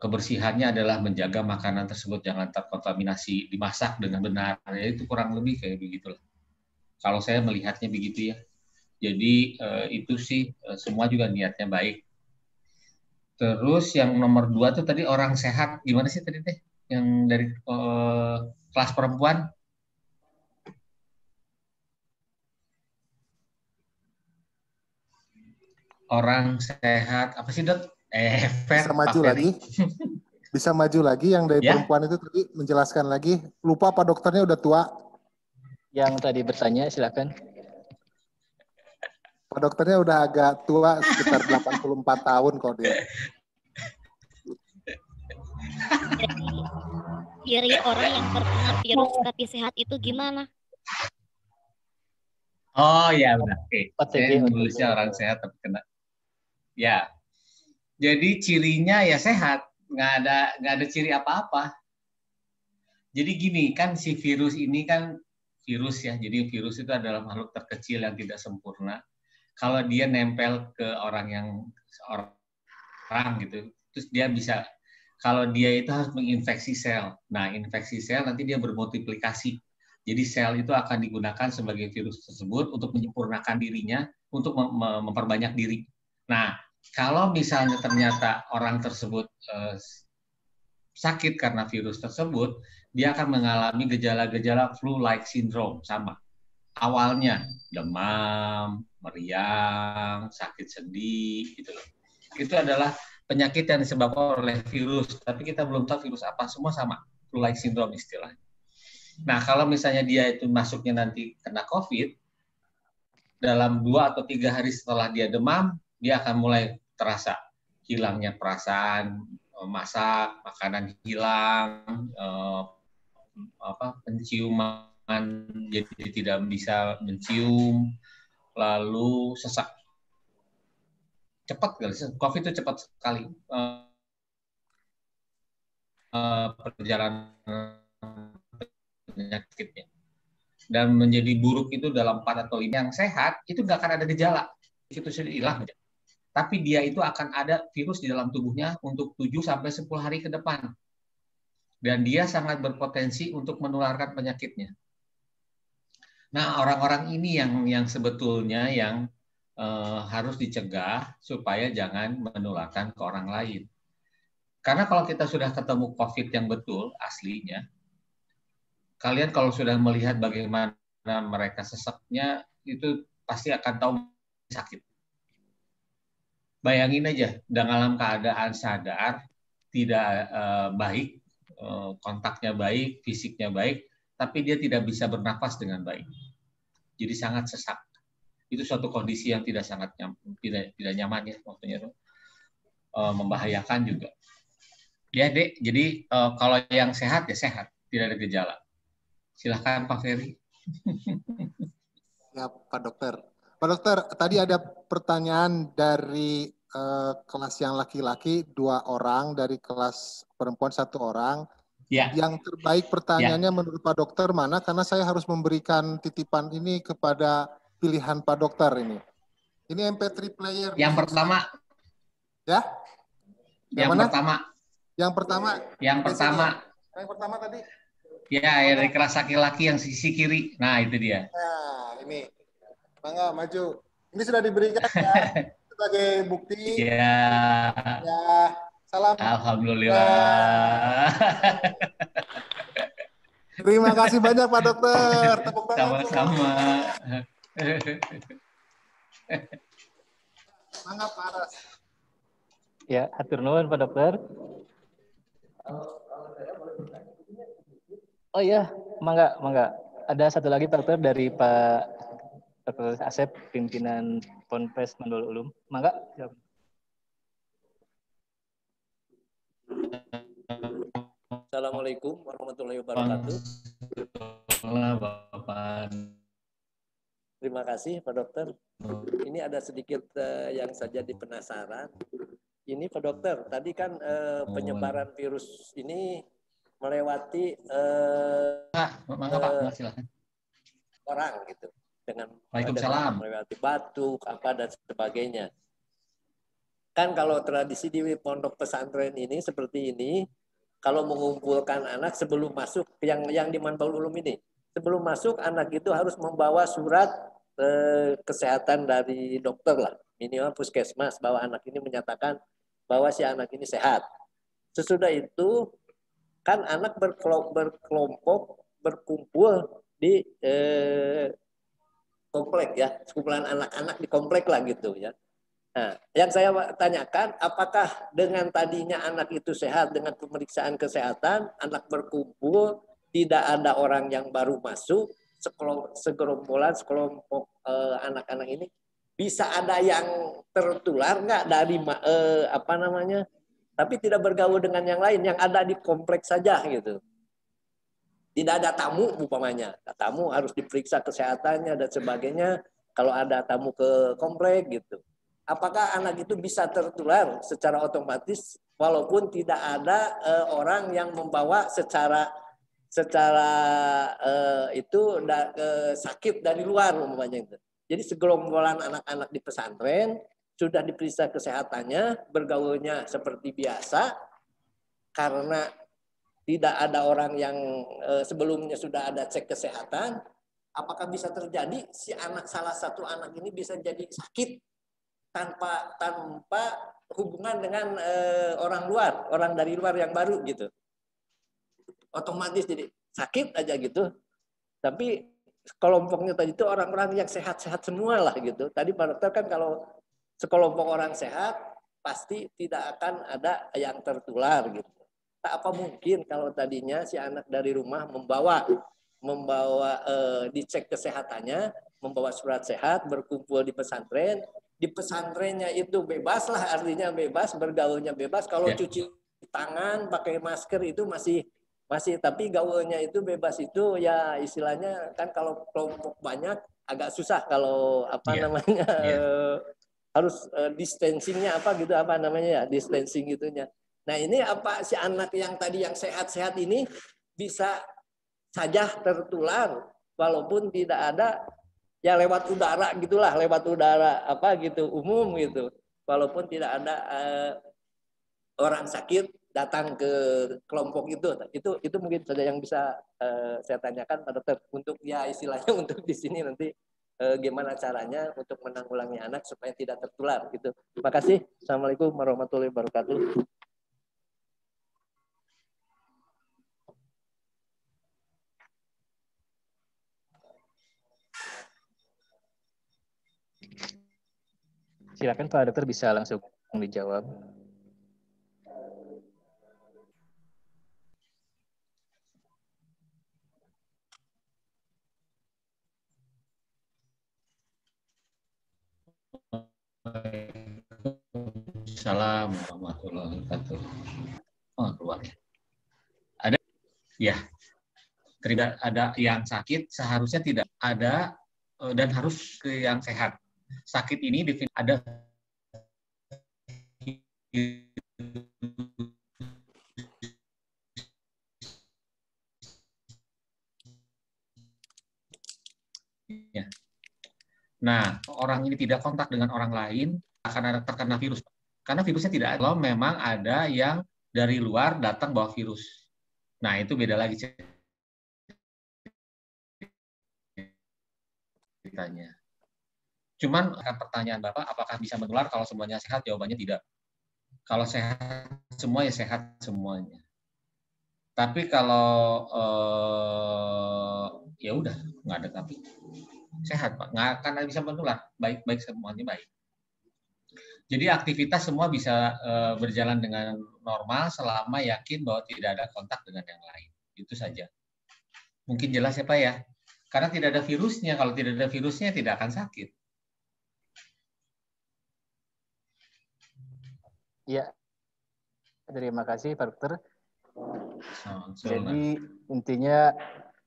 kebersihannya adalah menjaga makanan tersebut jangan terkontaminasi, dimasak dengan benar. Ya, itu kurang lebih kayak begitulah. Kalau saya melihatnya begitu ya. Jadi itu sih semua juga niatnya baik. Terus yang nomor 2 tuh tadi orang sehat, gimana sih tadi teh? Yang dari kelas perempuan? Orang sehat, apa sih Dok? Bisa maju lagi? Bisa maju lagi yang dari perempuan itu tadi menjelaskan lagi. Lupa Pak dokternya udah tua. Yang tadi bertanya silakan. Pak dokternya udah agak tua, sekitar 84 tahun kok dia. Jadi ciri orang yang terkena virus tapi sehat itu gimana? Oh ya benar. Oke. Saya nulisnya orang sehat tapi kena. Ya. Jadi cirinya ya sehat, nggak ada ciri apa-apa. Jadi gini kan, si virus ini kan virus ya. Jadi virus itu adalah makhluk terkecil yang tidak sempurna. Kalau dia nempel ke orang gitu, terus dia bisa, kalau dia itu harus menginfeksi sel. Nah, infeksi sel nanti dia bermultiplikasi. Jadi sel itu akan digunakan sebagai virus tersebut untuk menyempurnakan dirinya, untuk memperbanyak diri. Nah, kalau misalnya ternyata orang tersebut sakit karena virus tersebut, dia akan mengalami gejala-gejala flu-like syndrome, sama. Awalnya demam, meriang, sakit sendi, gitu loh. Itu adalah penyakit yang disebabkan oleh virus, tapi kita belum tahu virus apa, semua sama, flu-like syndrome istilahnya. Nah, kalau misalnya dia itu masuknya nanti kena COVID, dalam 2 atau 3 hari setelah dia demam, dia akan mulai terasa hilangnya perasaan masak, makanan hilang, penciuman jadi tidak bisa mencium, lalu sesak. Cepat kali, COVID itu cepat sekali perjalanan penyakitnya. Dan menjadi buruk itu dalam 4 atau 5. Yang sehat itu nggak akan ada gejala, itu sudah hilang. Tapi dia itu akan ada virus di dalam tubuhnya untuk 7-10 hari ke depan. Dan dia sangat berpotensi untuk menularkan penyakitnya. Nah, orang-orang ini yang sebetulnya yang harus dicegah supaya jangan menularkan ke orang lain. Karena kalau kita sudah ketemu COVID yang betul, aslinya, kalian kalau sudah melihat bagaimana mereka seseknya, itu pasti akan tahu sakit. Bayangin aja, dalam keadaan sadar, tidak baik, kontaknya baik, fisiknya baik, tapi dia tidak bisa bernafas dengan baik. Jadi sangat sesak. Itu suatu kondisi yang tidak nyaman ya, maksudnya membahayakan juga. Ya Dek, jadi kalau yang sehat ya sehat, tidak ada gejala. Silahkan Pak Ferry. Ya Pak Dokter. Pak Dokter, tadi ada pertanyaan dari kelas yang laki-laki 2 orang, dari kelas perempuan 1 orang. Ya. Yang terbaik pertanyaannya menurut Pak Dokter mana? Karena saya harus memberikan titipan ini kepada pilihan Pak Dokter ini. Ini MP3 player. Yang pertama. Ya? Yang mana? Pertama. Yang pertama. Yang pertama. Yang pertama tadi. Ya, yang dari kelas laki-laki yang sisi kiri. Nah, itu dia. Nah, ini. Bangga, maju. Ini sudah diberikan ya. Sebagai bukti. Ya. Ya. Salam. Alhamdulillah. Terima kasih banyak Pak Dokter. Tepuk tangan. Sama-sama. Mangga Pak Aras. Ya, hatur nuhun Pak Dokter. Oh iya, mangga. Ada satu lagi Pak Dokter dari Pak Dr. Asep, pimpinan Ponpes Mandul Ulum. Mangga. Assalamualaikum warahmatullahi wabarakatuh. Bapak. Terima kasih Pak Dokter. Ini ada sedikit yang saja penasaran. Ini Pak Dokter, tadi kan penyebaran virus ini melewati orang gitu dengan melewati batuk apa dan sebagainya. Kan kalau tradisi di pondok pesantren ini seperti ini, kalau mengumpulkan anak sebelum masuk yang di Mandul Ulum ini, sebelum masuk anak itu harus membawa surat kesehatan dari dokter lah, minimal puskesmas, bahwa anak ini menyatakan bahwa si anak ini sehat. Sesudah itu kan anak berkelompok berkumpul di komplek ya, sekumpulan anak-anak di komplek lah gitu ya. Nah, yang saya tanyakan, apakah dengan tadinya anak itu sehat dengan pemeriksaan kesehatan, anak berkumpul, tidak ada orang yang baru masuk, sekelompok anak-anak ini bisa ada yang tertular nggak dari tapi tidak bergaul dengan yang lain, yang ada di kompleks saja gitu. Tidak ada tamu umpamanya, tamu harus diperiksa kesehatannya dan sebagainya. Kalau ada tamu ke komplek gitu, apakah anak itu bisa tertular secara otomatis walaupun tidak ada orang yang membawa secara sakit dari luar umpamanya itu. Jadi segerombolan anak-anak di pesantren sudah diperiksa kesehatannya, bergaulnya seperti biasa karena tidak ada orang yang sebelumnya sudah ada cek kesehatan. Apakah bisa terjadi salah satu anak ini bisa jadi sakit tanpa hubungan dengan orang dari luar yang baru gitu, otomatis jadi sakit aja gitu. Tapi kelompoknya tadi itu orang-orang yang sehat-sehat semua lah gitu. Tadi Pak Dokter kan kalau sekelompok orang sehat pasti tidak akan ada yang tertular gitu. Tak apa mungkin kalau tadinya si anak dari rumah membawa dicek kesehatannya, membawa surat sehat, berkumpul di pesantren. Di pesantrennya itu bebas lah, artinya bebas, bergaulnya bebas. Kalau cuci tangan, pakai masker itu masih, tapi gaulnya itu bebas itu ya istilahnya kan kalau kelompok banyak agak susah kalau harus distancingnya distancing gitunya. Nah ini apa si anak yang tadi yang sehat-sehat ini bisa saja tertular walaupun tidak ada ya lewat udara gitulah, lewat udara umum gitu, walaupun tidak ada orang sakit datang ke kelompok itu mungkin saja yang bisa saya tanyakan Pak Dokter untuk ya istilahnya untuk di sini nanti gimana caranya untuk menanggulangi anak supaya tidak tertular gitu. Terima kasih. Assalamualaikum warahmatullahi wabarakatuh. Silakan Pak Dokter bisa langsung dijawab. Assalamualaikum warahmatullahi wabarakatuh. Oh, keluar ya. Ada ya. Tidak ada yang sakit, seharusnya tidak ada dan harus ke yang sehat. Sakit ini ada ya. Nah, orang ini tidak kontak dengan orang lain akan terkena virus. Karena virusnya tidak ada. Kalau memang ada yang dari luar datang bawa virus. Nah, itu beda lagi ceritanya. Cuman pertanyaan Bapak, apakah bisa menular kalau semuanya sehat? Jawabannya tidak. Kalau sehat semua ya sehat semuanya. Tapi kalau ya udah nggak ada tapi sehat Pak, nggak akan bisa menular, baik-baik semuanya baik. Jadi aktivitas semua bisa berjalan dengan normal selama yakin bahwa tidak ada kontak dengan yang lain. Itu saja. Mungkin jelas ya Pak ya? Karena tidak ada virusnya, kalau tidak ada virusnya tidak akan sakit. Ya, terima kasih Pak Dokter. Jadi intinya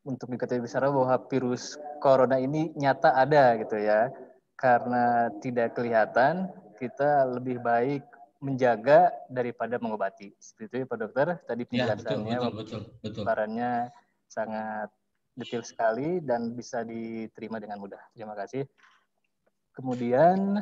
untuk diketahui bersama bahwa virus corona ini nyata ada gitu ya. Karena tidak kelihatan, kita lebih baik menjaga daripada mengobati. Seperti itu ya Pak Dokter. Tadi penjelasannya, betul. paparannya sangat detail sekali dan bisa diterima dengan mudah. Terima kasih. Kemudian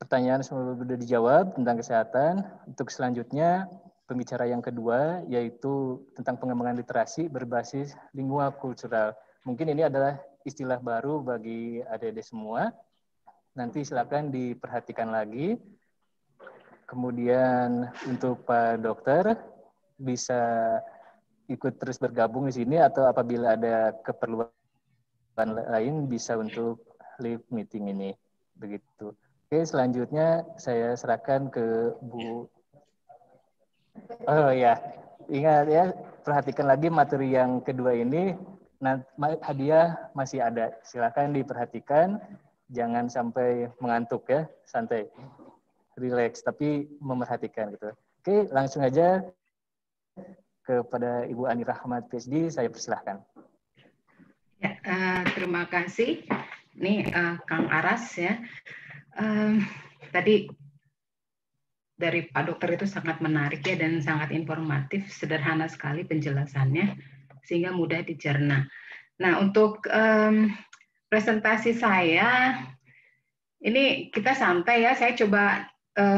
pertanyaan sudah dijawab tentang kesehatan. Untuk selanjutnya, pembicara yang kedua yaitu tentang pengembangan literasi berbasis lingua kultural. Mungkin ini adalah istilah baru bagi adik-adik semua. Nanti silakan diperhatikan lagi. Kemudian untuk Pak Dokter bisa ikut terus bergabung di sini atau apabila ada keperluan lain bisa untuk live meeting ini. Begitu. Oke, selanjutnya saya serahkan ke Bu. Oh ya, ingat ya, perhatikan lagi materi yang kedua ini. Nah, hadiah masih ada. Silakan diperhatikan, jangan sampai mengantuk ya, santai, relax, tapi memerhatikan gitu. Oke, langsung aja kepada Ibu Ani Rahmat PhD, saya persilahkan. Ya, terima kasih. Ini Kang Aras ya. Tadi dari Pak Dokter itu sangat menarik ya dan sangat informatif, sederhana sekali penjelasannya sehingga mudah dicerna. Nah, untuk presentasi saya ini kita santai ya, saya coba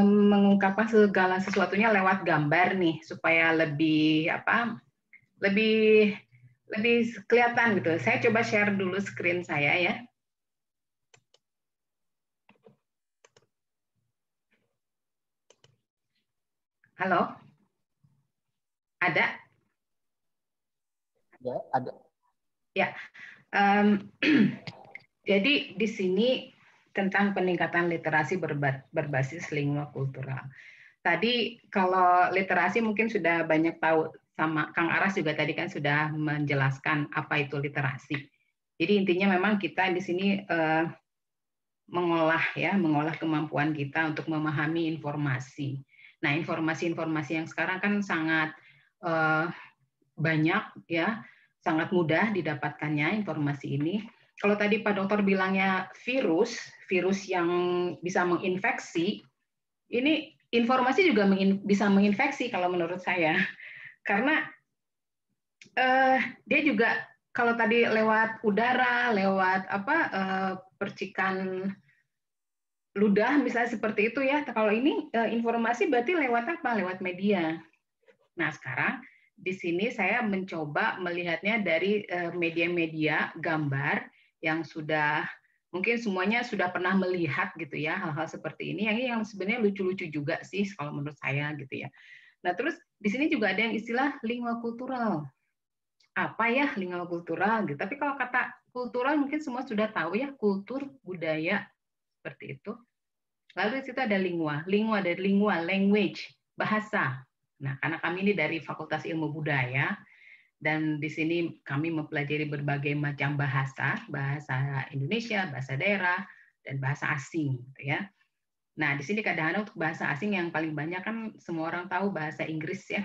mengungkapkan segala sesuatunya lewat gambar nih supaya lebih lebih kelihatan gitu. Saya coba share dulu screen saya ya. Halo? Ada? Ya, ada. Ya. Jadi di sini tentang peningkatan literasi berbasis lingua kultural. Tadi kalau literasi mungkin sudah banyak tahu, sama Kang Aras juga tadi kan sudah menjelaskan apa itu literasi. Jadi intinya memang kita di sini mengolah kemampuan kita untuk memahami informasi. Nah, informasi-informasi yang sekarang kan sangat banyak ya, sangat mudah didapatkannya informasi ini. Kalau tadi Pak Dokter bilangnya virus yang bisa menginfeksi, ini informasi juga bisa menginfeksi kalau menurut saya. Karena dia juga kalau tadi lewat udara, lewat percikan ludah misalnya seperti itu ya. Kalau ini informasi berarti lewat apa? Lewat media. Nah, sekarang di sini saya mencoba melihatnya dari media-media gambar yang sudah mungkin semuanya sudah pernah melihat gitu ya hal-hal seperti ini. Yang sebenarnya lucu-lucu juga sih kalau menurut saya gitu ya. Nah, terus di sini juga ada yang istilah lingua kultural. Apa ya lingua kultural gitu. Tapi kalau kata kultural mungkin semua sudah tahu ya, kultur, budaya, seperti itu. Lalu di situ ada lingua. Lingua dari lingua, language, bahasa. Nah, karena kami ini dari Fakultas Ilmu Budaya, dan di sini kami mempelajari berbagai macam bahasa, bahasa Indonesia, bahasa daerah, dan bahasa asing. Gitu ya. Nah, di sini kadang-kadang untuk bahasa asing yang paling banyak kan semua orang tahu bahasa Inggris ya.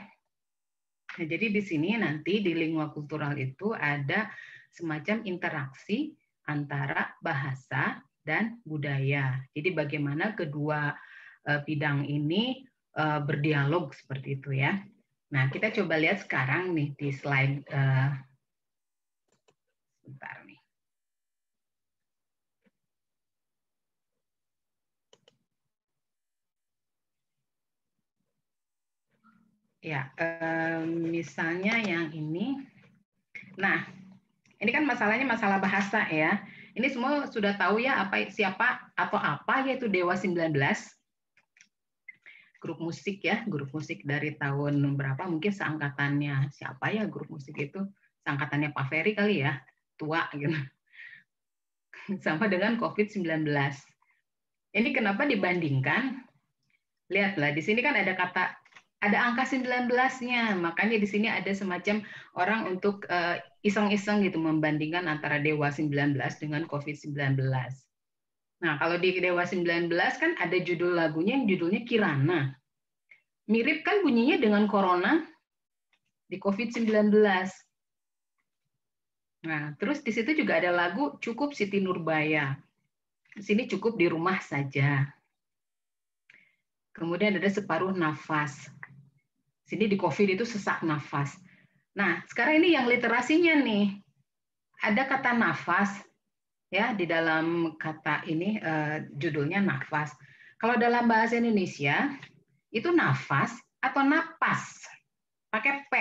Nah, jadi di sini nanti di lingua kultural itu ada semacam interaksi antara bahasa dan budaya. Jadi bagaimana kedua bidang ini berdialog seperti itu ya. Nah, kita coba lihat sekarang nih di slide sebentar nih. Ya, misalnya yang ini. Nah, ini kan masalahnya masalah bahasa ya. Ini semua sudah tahu ya siapa atau apa yaitu Dewa 19. grup musik ya, grup musik dari tahun berapa, mungkin seangkatannya siapa ya grup musik itu, seangkatannya Pak Ferry kali ya, tua gitu. Sama dengan COVID-19. Ini kenapa dibandingkan? Lihatlah, di sini kan ada angka 19-nya, makanya di sini ada semacam orang untuk iseng-iseng gitu membandingkan antara Dewa 19 dengan COVID-19. Nah, kalau di Dewa 19 kan ada judul lagunya yang judulnya Kirana. Mirip kan bunyinya dengan Corona di COVID-19. Nah, terus di situ juga ada lagu Cukup Siti Nurbaya. Di sini cukup di rumah saja. Kemudian ada Separuh Nafas. Sini di COVID itu sesak nafas. Nah, sekarang ini yang literasinya nih. Ada kata nafas ya di dalam kata ini judulnya nafas. Kalau dalam bahasa Indonesia itu nafas atau napas pakai p.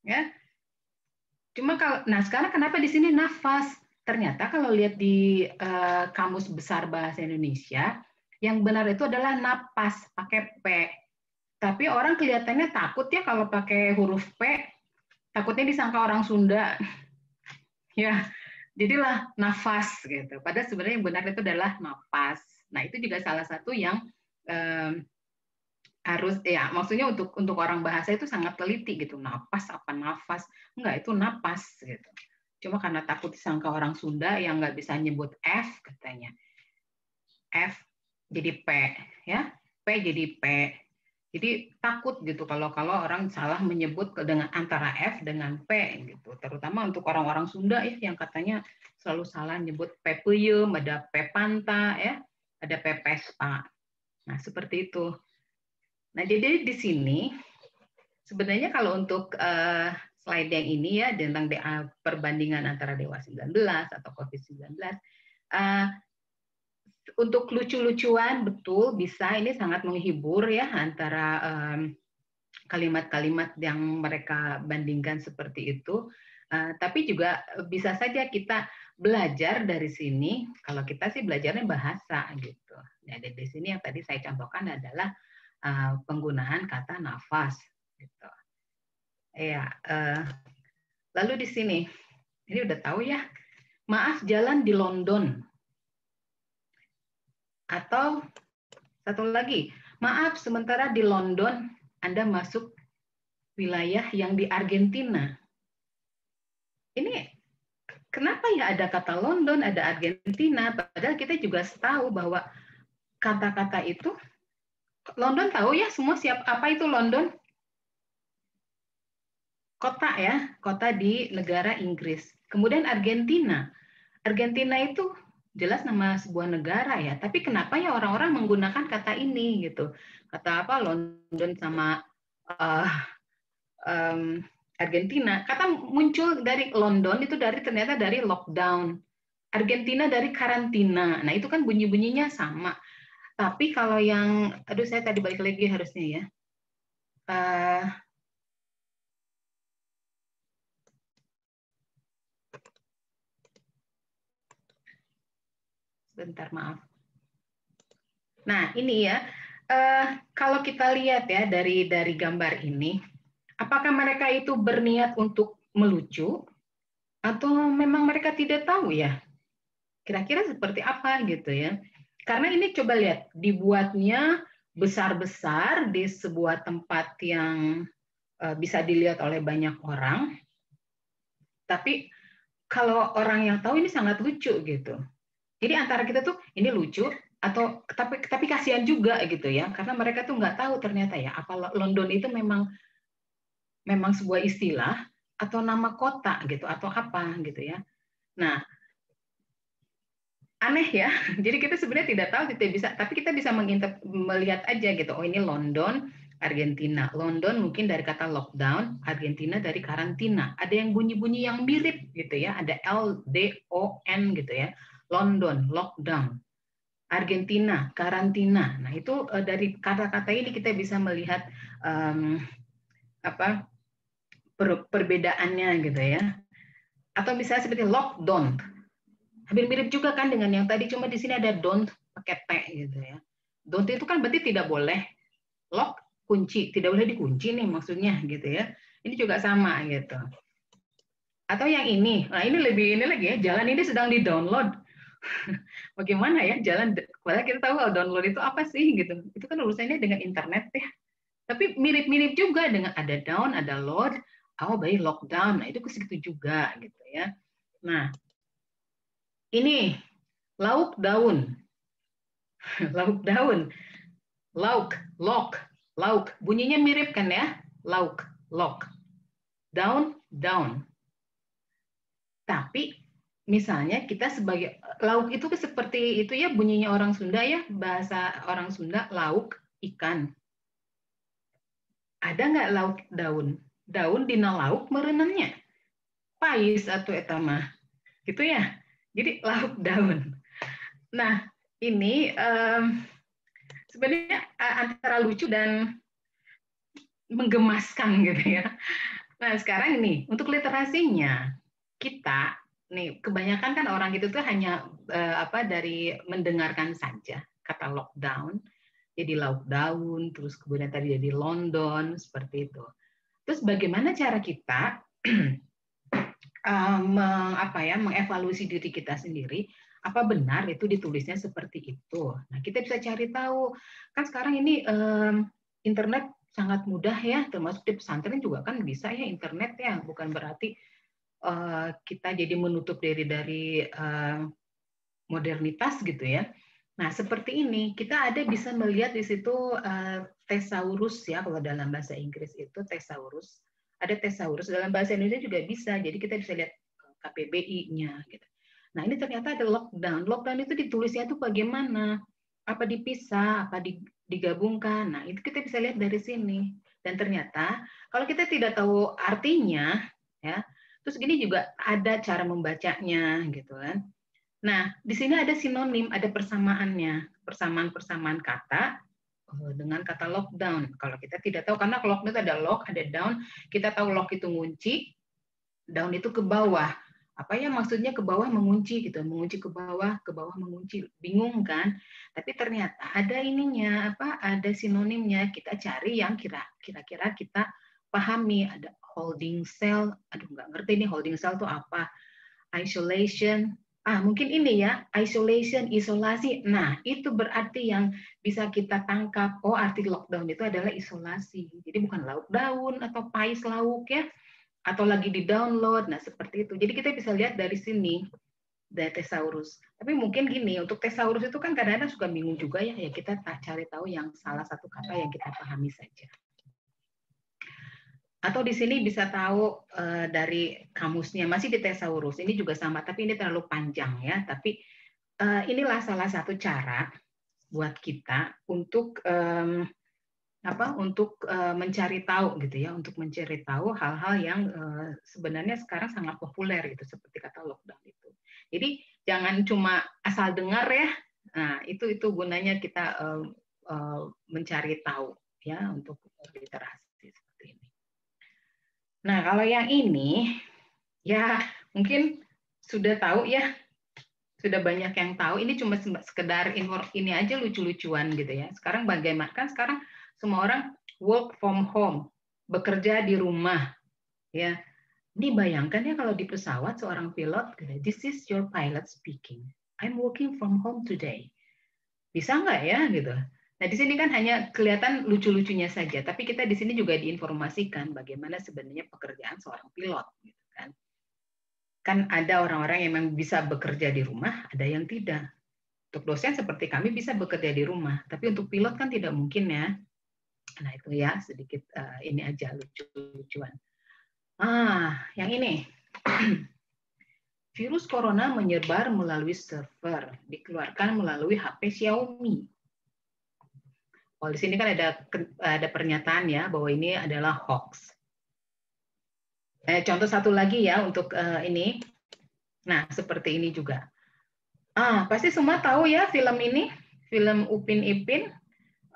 Ya. Cuma sekarang kenapa di sini nafas? Ternyata kalau lihat di Kamus Besar Bahasa Indonesia, yang benar itu adalah napas pakai p. Tapi orang kelihatannya takut ya kalau pakai huruf P, takutnya disangka orang Sunda. Ya, jadilah nafas gitu. Padahal sebenarnya yang benar itu adalah napas. Nah, itu juga salah satu yang harus ya, maksudnya untuk orang bahasa itu sangat teliti gitu. Napas apa nafas? Enggak, itu napas gitu. Cuma karena takut disangka orang Sunda yang nggak bisa nyebut F katanya. F jadi P ya. P jadi P. Jadi takut gitu kalau orang salah menyebut dengan antara F dengan P gitu. Terutama untuk orang-orang Sunda ya yang katanya selalu salah nyebut P peyem, ada P panta ya, ada P pespa. Nah, seperti itu. Nah, jadi di sini sebenarnya kalau untuk slide yang ini ya tentang perbandingan antara Dewa 19 atau COVID-19 untuk lucu-lucuan betul bisa, ini sangat menghibur ya antara kalimat-kalimat yang mereka bandingkan seperti itu. Tapi juga bisa saja kita belajar dari sini. Kalau kita sih belajarnya bahasa gitu. Nah, di sini yang tadi saya contohkan adalah penggunaan kata nafas. Gitu. Ya. Lalu di sini, ini udah tahu ya. Maaf jalan di London. Atau satu lagi, maaf sementara di London Anda masuk wilayah yang di Argentina. Ini kenapa ya ada kata London, ada Argentina, padahal kita juga tahu bahwa kata-kata itu London tahu ya semua apa itu London? Kota ya, kota di negara Inggris. Kemudian Argentina. Argentina itu jelas nama sebuah negara ya, tapi kenapa ya orang-orang menggunakan kata ini gitu? Kata apa London sama Argentina. Kata muncul dari London itu ternyata dari lockdown. Argentina dari karantina. Nah, itu kan bunyi-bunyinya sama. Tapi kalau yang saya tadi balik lagi harusnya ya. Bentar, maaf. Nah, ini ya, kalau kita lihat ya dari gambar ini, apakah mereka itu berniat untuk melucu atau memang mereka tidak tahu ya? Kira-kira seperti apa gitu ya? Karena ini coba lihat, dibuatnya besar-besar di sebuah tempat yang bisa dilihat oleh banyak orang, tapi kalau orang yang tahu ini sangat lucu gitu. Jadi antara kita tuh ini lucu atau tapi kasihan juga gitu ya, karena mereka tuh nggak tahu ternyata ya apa London itu memang sebuah istilah atau nama kota gitu atau apa gitu ya. Nah, aneh ya. Jadi kita sebenarnya tidak tahu, tidak bisa, tapi kita bisa melihat aja gitu. Oh, ini London, Argentina. London mungkin dari kata lockdown, Argentina dari karantina. Ada yang bunyi-bunyi yang mirip gitu ya. Ada L D O N gitu ya. London, lockdown. Argentina, karantina. Nah, itu dari kata-kata ini kita bisa melihat perbedaannya gitu ya. Atau misalnya seperti lockdown. Hampir mirip juga kan dengan yang tadi, cuma di sini ada don't pakai T gitu ya. Don't itu kan berarti tidak boleh. Lock, kunci, tidak boleh dikunci nih maksudnya gitu ya. Ini juga sama gitu. Atau yang ini, nah ini lebih ini lagi ya, jalan ini sedang di-download. Bagaimana ya jalan, padahal kita tahu download itu apa sih gitu. Itu kan urusannya dengan internet ya. Tapi mirip-mirip juga dengan ada down, ada load, baik lockdown. Nah, itu ke situ juga gitu ya. Nah, ini lauk daun. Lauk daun. Lauk, lock, lauk. Bunyinya mirip kan ya? Lauk, lock. Down, down. Tapi misalnya kita sebagai lauk itu seperti itu ya bunyinya orang Sunda ya, bahasa orang Sunda lauk ikan. Ada nggak lauk daun? Daun dina lauk merenangnya. Pais atau etamah. Gitu ya. Jadi lauk daun. Nah, ini sebenarnya antara lucu dan menggemaskan gitu ya. Nah, sekarang ini untuk literasinya kita nih kebanyakan kan orang gitu tuh hanya dari mendengarkan saja kata lockdown, jadi lauk daun, terus kemudian tadi jadi London seperti itu. Terus bagaimana cara kita mengevaluasi diri kita sendiri? Apa benar itu ditulisnya seperti itu? Nah, kita bisa cari tahu. Kan sekarang ini internet sangat mudah ya, termasuk di pesantren juga kan bisa ya internet ya. Bukan berarti kita jadi menutup diri dari modernitas gitu ya. Nah, seperti ini kita bisa melihat di situ thesaurus ya, kalau dalam bahasa Inggris itu thesaurus. Ada thesaurus, dalam bahasa Indonesia juga bisa. Jadi kita bisa lihat KPBI-nya gitu. Nah, ini ternyata ada lockdown. Lockdown itu ditulisnya itu bagaimana? Apa dipisah, apa digabungkan. Nah, itu kita bisa lihat dari sini. Dan ternyata kalau kita tidak tahu artinya ya, terus gini juga ada cara membacanya gitu kan. Nah, di sini ada sinonim, ada persamaannya, persamaan-persamaan kata dengan kata lockdown. Kalau kita tidak tahu, karena lockdown itu ada lock, ada down, kita tahu lock itu ngunci, down itu ke bawah. Apa ya maksudnya ke bawah mengunci gitu, mengunci ke bawah mengunci, bingung kan? Tapi ternyata ada ininya, ada sinonimnya. Kita cari yang kira-kira kita pahami. Ada holding cell, aduh nggak ngerti nih holding cell itu apa. Isolation, mungkin ini ya, isolation, isolasi. Nah, itu berarti yang bisa kita tangkap. Oh, arti lockdown itu adalah isolasi. Jadi bukan lauk daun atau pais lauk ya, atau lagi di-download. Nah, seperti itu. Jadi kita bisa lihat dari sini, dari thesaurus. Tapi mungkin gini, untuk thesaurus itu kan kadang-kadang suka bingung juga ya, ya kita cari tahu yang salah satu kata yang kita pahami saja. Atau di sini bisa tahu dari kamusnya, masih di thesaurus. Ini juga sama, tapi ini terlalu panjang ya. Tapi inilah salah satu cara buat kita untuk mencari tahu gitu ya, untuk mencari tahu hal-hal yang sebenarnya sekarang sangat populer gitu, seperti kata lockdown itu. Jadi jangan cuma asal dengar ya. Nah, itu gunanya kita mencari tahu ya untuk literasi. Nah, kalau yang ini, ya mungkin sudah tahu ya, sudah banyak yang tahu. Ini cuma sekedar ini aja lucu-lucuan gitu ya. Sekarang bagaimana? Kan sekarang semua orang work from home, bekerja di rumah. Ya, ini bayangkan ya kalau di pesawat seorang pilot, this is your pilot speaking. I'm working from home today. Bisa nggak ya gitu? Nah, di sini kan hanya kelihatan lucu-lucunya saja, tapi kita di sini juga diinformasikan bagaimana sebenarnya pekerjaan seorang pilot, gitu kan. Kan ada orang-orang yang memang bisa bekerja di rumah, ada yang tidak. Untuk dosen seperti kami bisa bekerja di rumah, tapi untuk pilot kan tidak mungkin ya. Nah, itu ya sedikit ini aja lucu-lucuan. Yang ini. Virus corona menyebar melalui server, dikeluarkan melalui HP Xiaomi. Kalau di sini kan ada pernyataan ya bahwa ini adalah hoax. Contoh satu lagi ya untuk ini. Nah, seperti ini juga. Pasti semua tahu ya film ini, film Upin Ipin.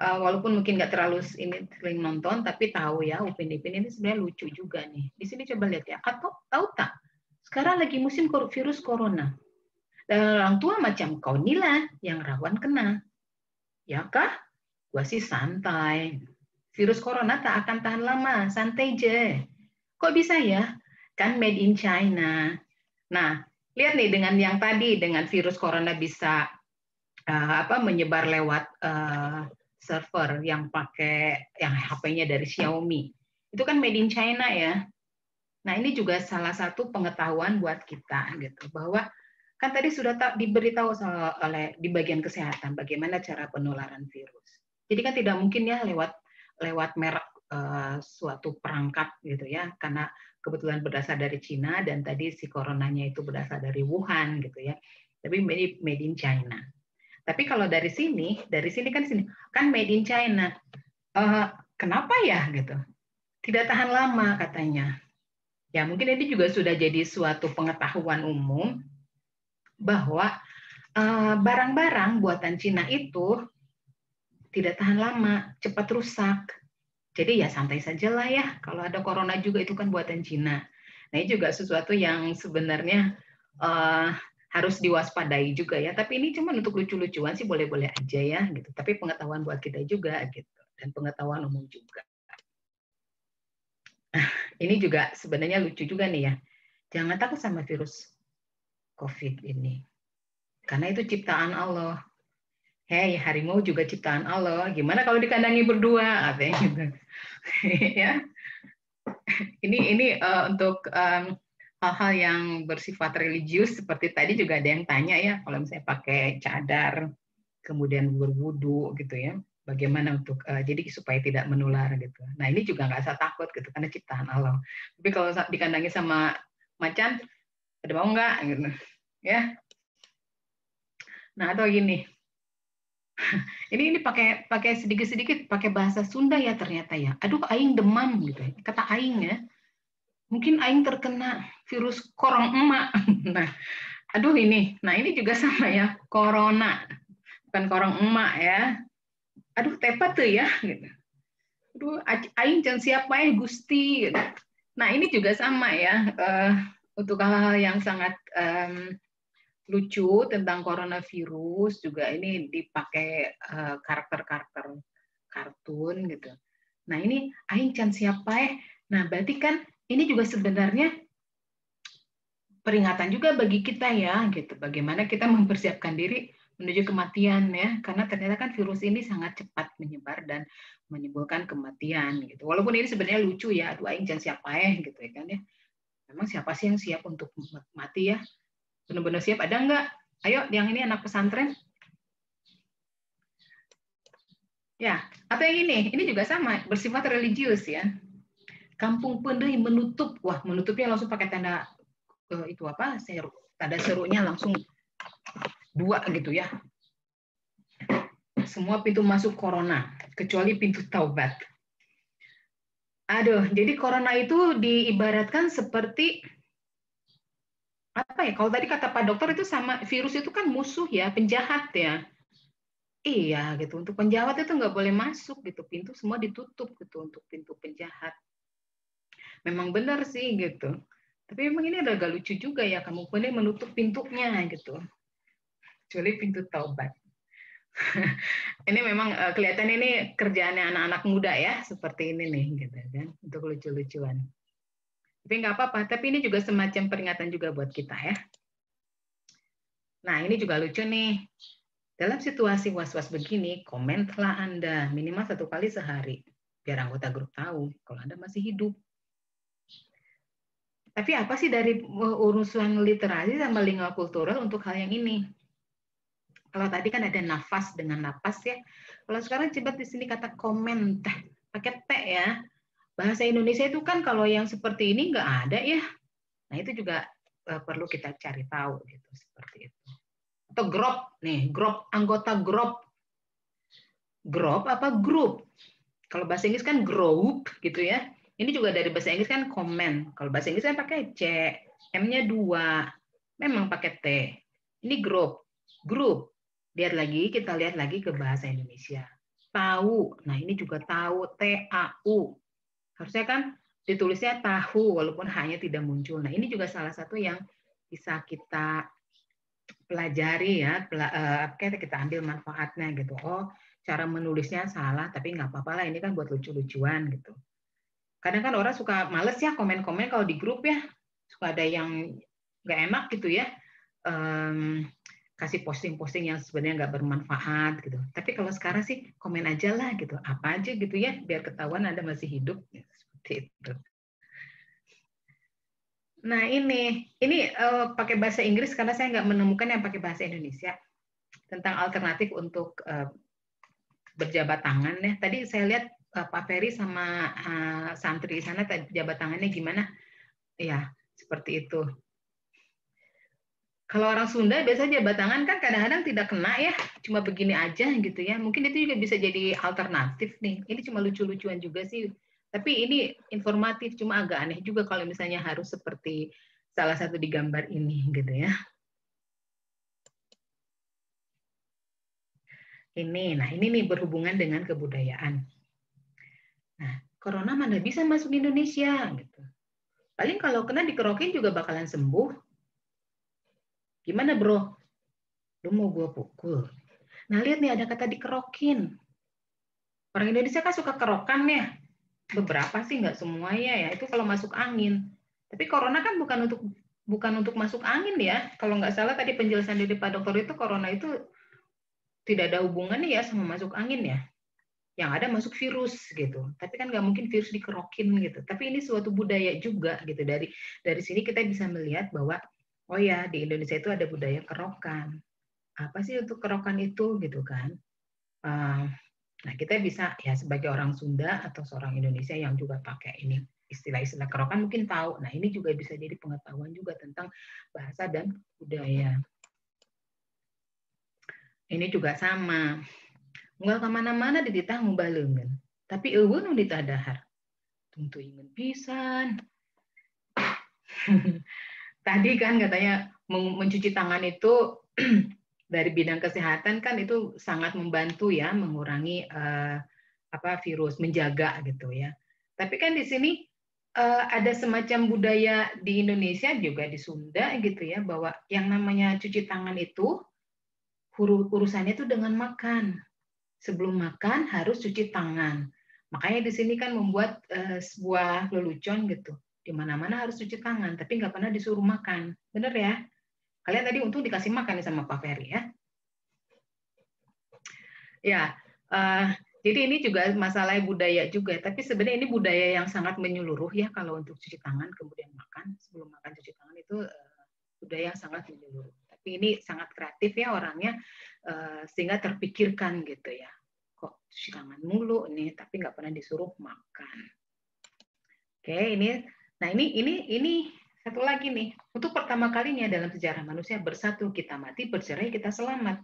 Walaupun mungkin nggak terlalu sering nonton, tapi tahu ya Upin Ipin ini sebenarnya lucu juga nih. Di sini coba lihat ya. Atau tahu tak? Sekarang lagi musim virus corona. Dan orang tua macam kau inilah yang rawan kena. Ya kah? Gua sih santai. Virus corona tak akan tahan lama, santai je. Kok bisa ya? Kan made in China. Nah, lihat nih dengan yang tadi, dengan virus corona bisa menyebar lewat server yang HP-nya dari Xiaomi. Itu kan made in China ya. Nah, ini juga salah satu pengetahuan buat kita gitu, bahwa kan tadi sudah diberitahu oleh di bagian kesehatan bagaimana cara penularan virus. Jadi kan tidak mungkin ya lewat merek suatu perangkat gitu ya, karena kebetulan berasal dari Cina dan tadi si coronanya itu berasal dari Wuhan gitu ya. Tapi made in China. Tapi kalau dari sini kan made in China. Kenapa ya gitu? Tidak tahan lama katanya. Ya mungkin ini juga sudah jadi suatu pengetahuan umum bahwa barang-barang buatan Cina itu tidak tahan lama, cepat rusak. Jadi ya santai saja lah ya. Kalau ada corona juga itu kan buatan Cina. Nah ini juga sesuatu yang sebenarnya harus diwaspadai juga ya. Tapi ini cuma untuk lucu-lucuan sih boleh-boleh aja ya gitu. Tapi pengetahuan buat kita juga gitu, dan pengetahuan umum juga. Ini juga sebenarnya lucu juga nih ya. Jangan takut sama virus COVID ini. Karena itu ciptaan Allah. Hei, harimau juga ciptaan Allah. Gimana kalau dikandangi berdua? Katanya gitu. Ya. Ini untuk hal-hal yang bersifat religius seperti tadi juga ada yang tanya ya, kalau misalnya pakai cadar kemudian berwudu gitu ya. Bagaimana untuk jadi supaya tidak menular gitu. Nah, ini juga nggak usah takut gitu karena ciptaan Allah. Tapi kalau dikandangi sama macan, ada mau nggak gitu. Ya. Nah, atau gini. Ini pakai sedikit-sedikit pakai bahasa Sunda ya ternyata ya. Aduh, aing demam gitu. Kata aing ya. Mungkin aing terkena virus korong emak. Nah, aduh ini. Nah, ini juga sama ya, corona. Bukan korong emak ya. Aduh, tepat tuh ya gitu. Aduh, aing can siapa ya Gusti gitu. Nah, ini juga sama ya. Untuk hal-hal yang sangat lucu tentang coronavirus juga ini dipakai karakter-karakter kartun gitu. Nah ini aing can siapa ya? Nah berarti kan ini juga sebenarnya peringatan juga bagi kita ya gitu. Bagaimana kita mempersiapkan diri menuju kematian ya, karena ternyata kan virus ini sangat cepat menyebar dan menimbulkan kematian gitu. Walaupun ini sebenarnya lucu ya, aduh aing can siapa ya gitu ya kan ya. Memang siapa sih yang siap untuk mati ya? Benar-benar siap ada nggak? Ayo, yang ini anak pesantren. Ya, atau yang ini juga sama, bersifat religius ya. Kampung Pendei menutup, wah menutupnya langsung pakai tanda itu apa? Tanda serunya langsung 2 gitu ya. Semua pintu masuk corona, kecuali pintu taubat. Aduh, jadi corona itu diibaratkan seperti apa ya? Kalau tadi kata Pak Dokter itu sama virus itu kan musuh ya, penjahat ya. Iya gitu. Untuk penjahat itu nggak boleh masuk gitu. Pintu semua ditutup gitu untuk pintu penjahat. Memang benar sih gitu. Tapi memang ini agak lucu juga ya. Kamu boleh menutup pintunya gitu. Kecuali pintu taubat. Ini memang kelihatan ini kerjaannya anak-anak muda ya. Seperti ini nih gitu kan. Untuk lucu-lucuan. Tapi nggak apa-apa, tapi ini juga semacam peringatan juga buat kita ya. Nah, ini juga lucu nih. Dalam situasi was-was begini, komenlah Anda minimal 1 kali sehari, biar anggota grup tahu kalau Anda masih hidup. Tapi apa sih dari urusan literasi sama lingkungan kultural untuk hal yang ini? Kalau tadi kan ada nafas dengan napas ya. Kalau sekarang coba di sini kata komen, pakai T ya. Bahasa Indonesia itu kan kalau yang seperti ini nggak ada ya. Nah itu juga perlu kita cari tahu gitu seperti itu. Atau grup nih, grup anggota grup. Grup apa grup? Kalau bahasa Inggris kan group gitu ya. Ini juga dari bahasa Inggris kan comment. Kalau bahasa Inggris kan pakai C, M-nya 2. Memang pakai T. Ini grup. Grup. Kita lihat lagi ke bahasa Indonesia. Tahu. Nah, ini juga tahu, T-A-U. Harusnya kan ditulisnya tahu walaupun hanya tidak muncul. Nah, ini juga salah satu yang bisa kita pelajari ya, kita ambil manfaatnya gitu. Oh, cara menulisnya salah, tapi nggak apa-apa lah, ini kan buat lucu-lucuan gitu. Kadang kan orang suka males ya komen-komen kalau di grup ya, suka ada yang nggak enak gitu ya, kasih posting-posting yang sebenarnya nggak bermanfaat gitu. Tapi kalau sekarang sih komen aja lah gitu, apa aja gitu ya, biar ketahuan Anda masih hidup, ya, seperti itu. Nah ini pakai bahasa Inggris karena saya nggak menemukan yang pakai bahasa Indonesia tentang alternatif untuk berjabat tangan ya. Tadi saya lihat Pak Ferry sama santri di sana jabat tangannya gimana? Ya seperti itu. Kalau orang Sunda biasanya jabat tangan kan kadang-kadang tidak kena ya, cuma begini aja gitu ya. Mungkin itu juga bisa jadi alternatif nih. Ini cuma lucu-lucuan juga sih. Tapi ini informatif, cuma agak aneh juga kalau misalnya harus seperti salah satu di gambar ini gitu ya. Nah ini nih berhubungan dengan kebudayaan. Nah, corona mana bisa masuk Indonesia gitu. Paling kalau kena dikerokin juga bakalan sembuh. Gimana bro? Lu mau gua pukul? Nah lihat nih ada kata dikerokin. Orang Indonesia kan suka kerokan ya. Beberapa sih, nggak semuanya ya. Itu kalau masuk angin. Tapi corona kan bukan untuk masuk angin ya. Kalau nggak salah tadi penjelasan dari Pak Dokter itu corona itu tidak ada hubungannya ya sama masuk angin ya. Yang ada masuk virus gitu. Tapi kan nggak mungkin virus dikerokin gitu. Tapi ini suatu budaya juga gitu. Dari sini kita bisa melihat bahwa oh ya di Indonesia itu ada budaya kerokan. Apa sih untuk kerokan itu gitu kan? Nah, kita bisa ya sebagai orang Sunda atau seorang Indonesia yang juga pakai ini istilah-istilah kerokan mungkin tahu. Nah, ini juga bisa jadi pengetahuan juga tentang bahasa dan budaya. Ini juga sama. Nggak kemana-mana di titah ngubalengan. Tapi eueun nu ditadahar. Tentu ingin pisan. Tadi kan katanya mencuci tangan itu dari bidang kesehatan kan itu sangat membantu ya mengurangi virus, menjaga gitu ya. Tapi kan di sini ada semacam budaya di Indonesia juga di Sunda gitu ya bahwa yang namanya cuci tangan itu urusannya itu dengan makan. Sebelum makan harus cuci tangan. Makanya di sini kan membuat sebuah lelucon gitu. Di mana-mana harus cuci tangan, tapi nggak pernah disuruh makan. Bener ya? Kalian tadi untung dikasih makan nih sama Pak Ferry ya. Ya, jadi ini juga masalah budaya juga. Tapi sebenarnya ini budaya yang sangat menyeluruh ya kalau untuk cuci tangan kemudian makan. Sebelum makan cuci tangan itu budaya yang sangat menyeluruh. Tapi ini sangat kreatif ya orangnya sehingga terpikirkan gitu ya. Kok cuci tangan mulu nih, tapi nggak pernah disuruh makan. Oke, ini satu lagi nih. Untuk pertama kalinya dalam sejarah manusia bersatu kita mati, bercerai kita selamat.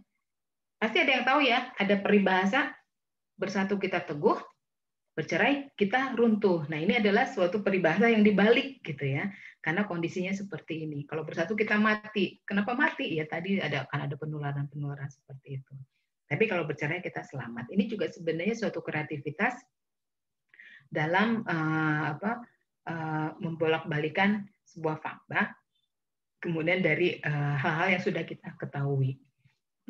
Pasti ada yang tahu ya, ada peribahasa bersatu kita teguh, bercerai kita runtuh. Nah, ini adalah suatu peribahasa yang dibalik gitu ya. Karena kondisinya seperti ini. Kalau bersatu kita mati. Kenapa mati? Ya tadi akan ada penularan-penularan seperti itu. Tapi kalau bercerai kita selamat. Ini juga sebenarnya suatu kreativitas dalam membolak-balikan sebuah fakta, kemudian dari hal-hal yang sudah kita ketahui.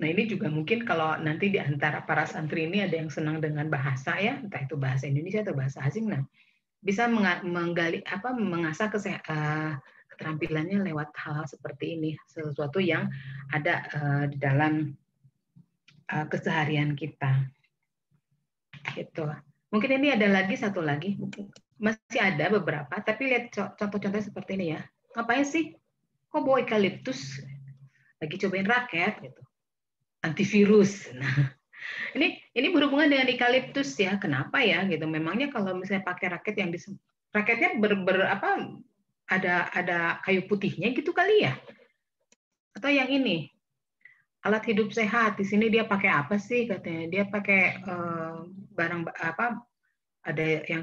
Nah ini juga mungkin kalau nanti di antara para santri ini ada yang senang dengan bahasa ya, entah itu bahasa Indonesia atau bahasa asing, nah bisa mengasah keterampilannya lewat hal seperti ini, sesuatu yang ada di dalam keseharian kita. Gitu. Mungkin ini ada satu lagi. Masih ada beberapa, tapi lihat contoh-contohnya seperti ini ya. Ngapain sih? Kok bawa eukaliptus? Lagi cobain raket gitu. Antivirus. Nah, ini berhubungan dengan eukaliptus ya. Kenapa ya gitu? Memangnya kalau misalnya pakai raket yang raketnya ada kayu putihnya gitu kali ya? Atau yang ini? Alat hidup sehat. Di sini dia pakai apa sih katanya? Dia pakai barang ada yang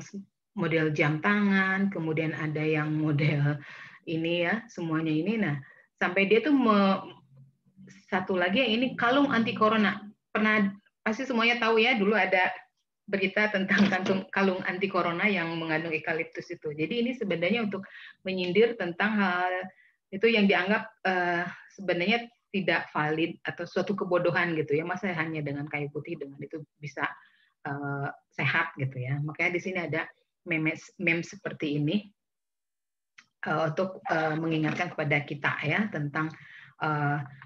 model jam tangan, kemudian ada yang model ini ya, semuanya ini. Nah, sampai dia tuh satu lagi yang ini kalung anti corona. Pasti semuanya tahu ya, dulu ada berita tentang kalung anti corona yang mengandung eukaliptus itu. Jadi ini sebenarnya untuk menyindir tentang hal itu yang dianggap sebenarnya tidak valid atau suatu kebodohan gitu ya. Masa hanya dengan kayu putih dengan itu bisa sehat gitu ya. Makanya di sini ada meme seperti ini untuk mengingatkan kepada kita ya tentang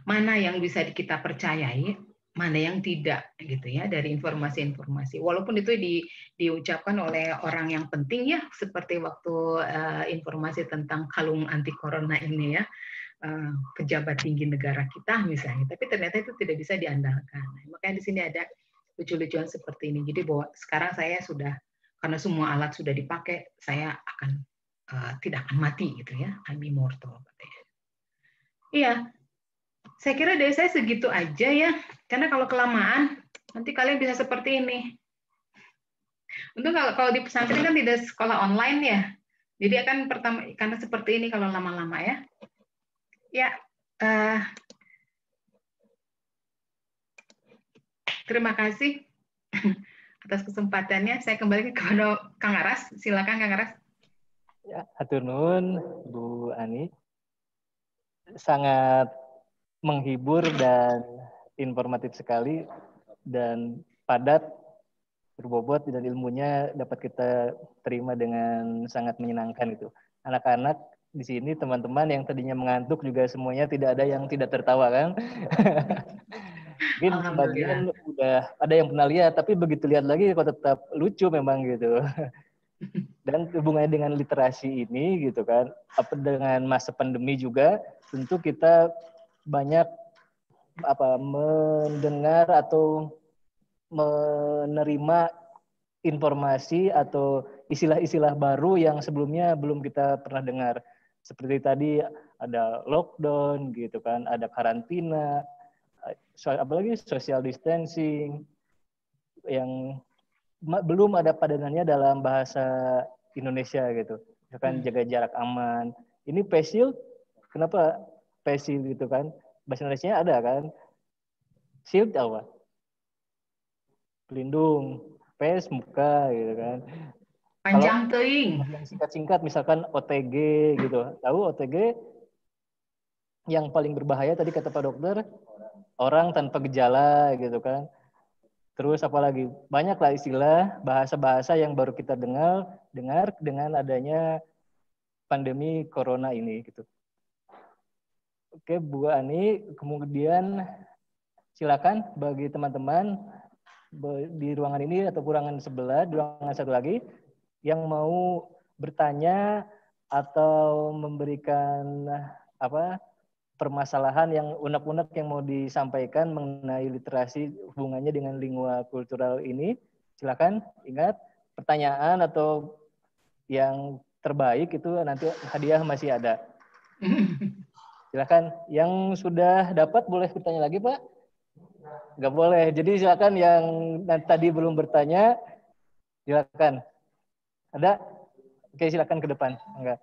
mana yang bisa kita percayai, mana yang tidak gitu ya dari informasi-informasi. Walaupun itu diucapkan oleh orang yang penting ya, seperti waktu informasi tentang kalung anti corona ini ya, pejabat tinggi negara kita misalnya, tapi ternyata itu tidak bisa diandalkan. Makanya di sini ada lucu-lucuan seperti ini. Jadi bahwa sekarang saya sudah, karena semua alat sudah dipakai, saya akan tidak akan mati gitu ya, I'm immortal. Iya, saya kira dari saya segitu aja ya, karena kalau kelamaan nanti kalian bisa seperti ini. Untuk kalau di pesantren kan tidak sekolah online ya, jadi akan pertama karena seperti ini kalau lama-lama ya. Ya, terima kasih atas kesempatannya. Saya kembali kepada Kang Aras. Silakan Kang Aras. Ya, hatur nuhun Bu Ani. Sangat menghibur dan informatif sekali dan padat, berbobot, dan ilmunya dapat kita terima dengan sangat menyenangkan itu. Anak-anak di sini, teman-teman yang tadinya mengantuk juga semuanya tidak ada yang tidak tertawa kan? Mungkin sebagian udah ada yang pernah lihat, tapi begitu lihat lagi kok tetap lucu memang gitu. Dan hubungannya dengan literasi ini gitu kan, apa dengan masa pandemi juga, tentu kita banyak mendengar atau menerima informasi atau istilah-istilah baru yang sebelumnya belum kita pernah dengar. Seperti tadi ada lockdown gitu kan, ada karantina, apalagi social distancing yang belum ada padanannya dalam bahasa Indonesia gitu. Misalkan jaga jarak aman. Ini face shield, kenapa face shield gitu kan? Bahasa Indonesia ada kan? Shield apa? Pelindung, face muka gitu kan. Panjang teuing. Yang singkat-singkat misalkan OTG gitu. Tahu OTG yang paling berbahaya tadi kata Pak Dokter, orang tanpa gejala gitu kan. Terus apalagi banyaklah istilah bahasa-bahasa yang baru kita dengar dengan adanya pandemi corona ini gitu. Oke, Bu Ani, kemudian silakan bagi teman-teman di ruangan ini atau ruangan sebelah, di ruangan satu lagi yang mau bertanya atau memberikan permasalahan yang unek-unek yang mau disampaikan mengenai literasi hubungannya dengan lingua kultural ini, silakan. Ingat, pertanyaan atau yang terbaik itu nanti hadiah masih ada. Silakan. Yang sudah dapat boleh bertanya lagi, Pak? Nggak boleh. Jadi silakan yang tadi belum bertanya, silakan. Ada? Oke, silakan ke depan. Enggak.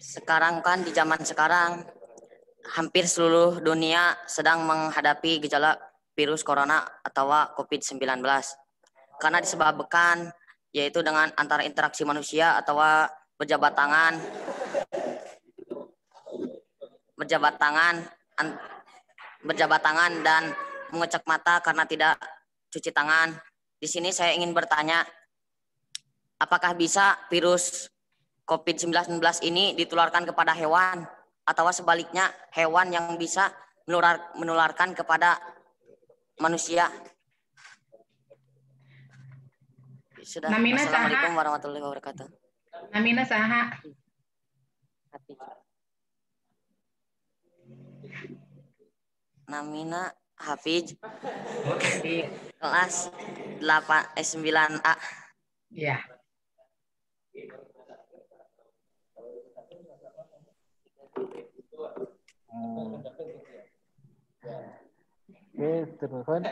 Sekarang kan di zaman sekarang hampir seluruh dunia sedang menghadapi gejala virus corona atau COVID-19 karena disebabkan yaitu dengan antara interaksi manusia atau berjabat tangan dan mengecek mata karena tidak cuci tangan. Di sini saya ingin bertanya, apakah bisa virus COVID-19 ini ditularkan kepada hewan atau sebaliknya hewan yang bisa menularkan kepada manusia? Sudah. Namina Assalamualaikum saha? warahmatullahi wabarakatuh. Namina saha? Namina Hafiz. Kelas 9A. Ya. Oke, teman-teman.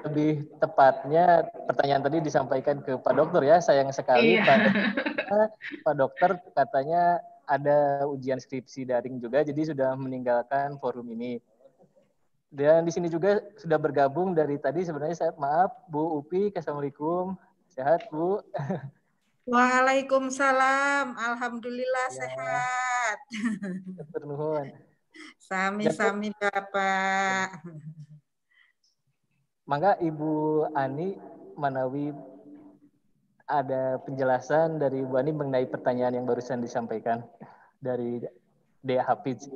Lebih tepatnya pertanyaan tadi disampaikan ke Pak Dokter ya, sayang sekali Iya. Pak Dokter katanya ada ujian skripsi daring juga, jadi sudah meninggalkan forum ini. Dan di sini juga sudah bergabung dari tadi sebenarnya saya maaf Bu Upi, assalamualaikum, sehat Bu? Waalaikumsalam, alhamdulillah Ya, sehat. ternuhun. Sami-sami Bapak. Maka Ibu Ani Manawi ada penjelasan dari Bu Ani mengenai pertanyaan yang barusan disampaikan dari Dea Hafiz.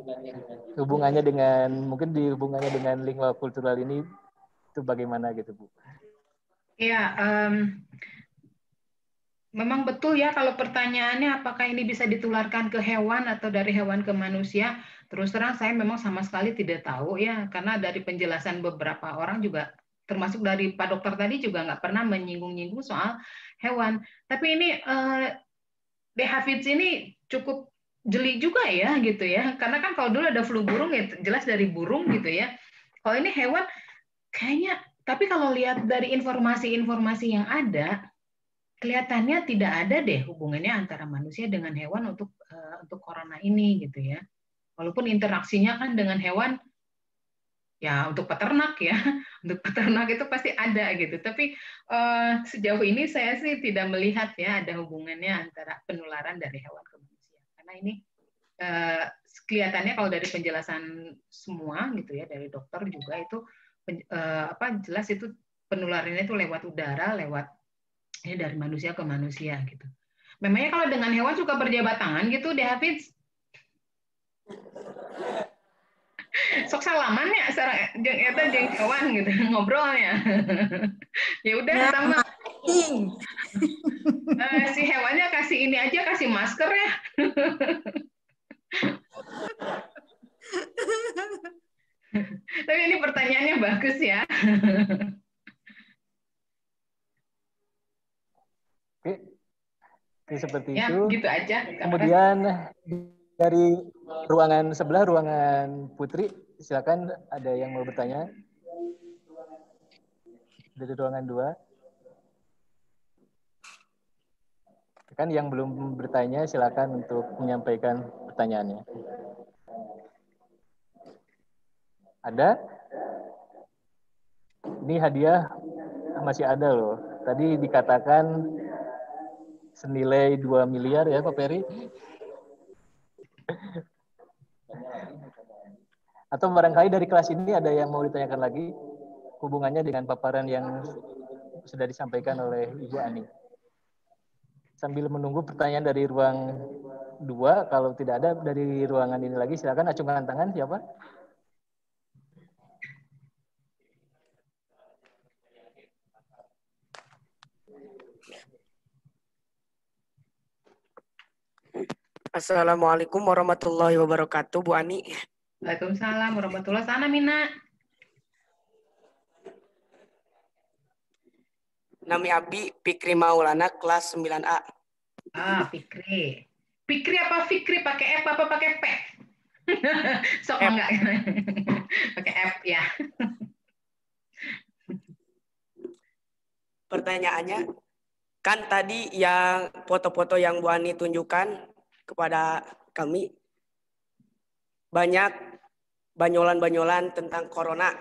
Hubungannya dengan, mungkin dihubungannya dengan lingkungan kultural ini itu bagaimana gitu Bu? Iya, memang betul ya kalau pertanyaannya apakah ini bisa ditularkan ke hewan atau dari hewan ke manusia. Terus terang saya memang sama sekali tidak tahu ya, karena dari penjelasan beberapa orang juga, termasuk dari Pak Dokter tadi juga nggak pernah menyinggung-nyinggung soal hewan. Tapi ini De Hafiz ini cukup jeli juga ya gitu ya, karena kan kalau dulu ada flu burung ya jelas dari burung gitu ya. Kalau ini hewan kayaknya, tapi kalau lihat dari informasi-informasi yang ada, kelihatannya tidak ada deh hubungannya antara manusia dengan hewan untuk corona ini gitu ya. Walaupun interaksinya kan dengan hewan ya untuk peternak ya, untuk peternak itu pasti ada gitu. Tapi sejauh ini saya sih tidak melihat ya ada hubungannya antara penularan dari hewan ke manusia. Karena ini kelihatannya kalau dari penjelasan semua gitu ya, dari dokter juga itu jelas itu penularannya itu lewat udara, lewat ini dari manusia ke manusia gitu. Memangnya kalau dengan hewan suka berjabat tangan gitu, De Hafiz? Sok salaman ya, jeung hewan gitu ngobrolnya. Ya udah sama. Si hewannya kasih ini aja, kasih masker ya. Tapi ini pertanyaannya bagus ya. Oke, seperti ya, itu. Gitu aja. Kemudian dari ruangan sebelah, ruangan Putri, silakan ada yang mau bertanya. Dari ruangan 2. Kan yang belum bertanya silakan untuk menyampaikan pertanyaannya. Ada? Ini hadiah masih ada loh. Tadi dikatakan senilai 2 miliar ya Pak Peri. Atau barangkali dari kelas ini ada yang mau ditanyakan lagi hubungannya dengan paparan yang sudah disampaikan oleh Ibu Ani. Sambil menunggu pertanyaan dari ruang 2, kalau tidak ada dari ruangan ini lagi, silakan acungkan tangan siapa? Assalamualaikum warahmatullahi wabarakatuh, Bu Ani. Waalaikumsalam warahmatullahi wabarakatuh. Sana Mina. Nami Abi Fikri Maulana, kelas 9A. Fikri. Fikri apa Fikri? Pakai F apa pakai P? Sok enggak. Pakai F ya. Pertanyaannya, kan tadi yang foto-foto yang Bu Ani tunjukkan kepada kami banyak banyolan-banyolan tentang corona.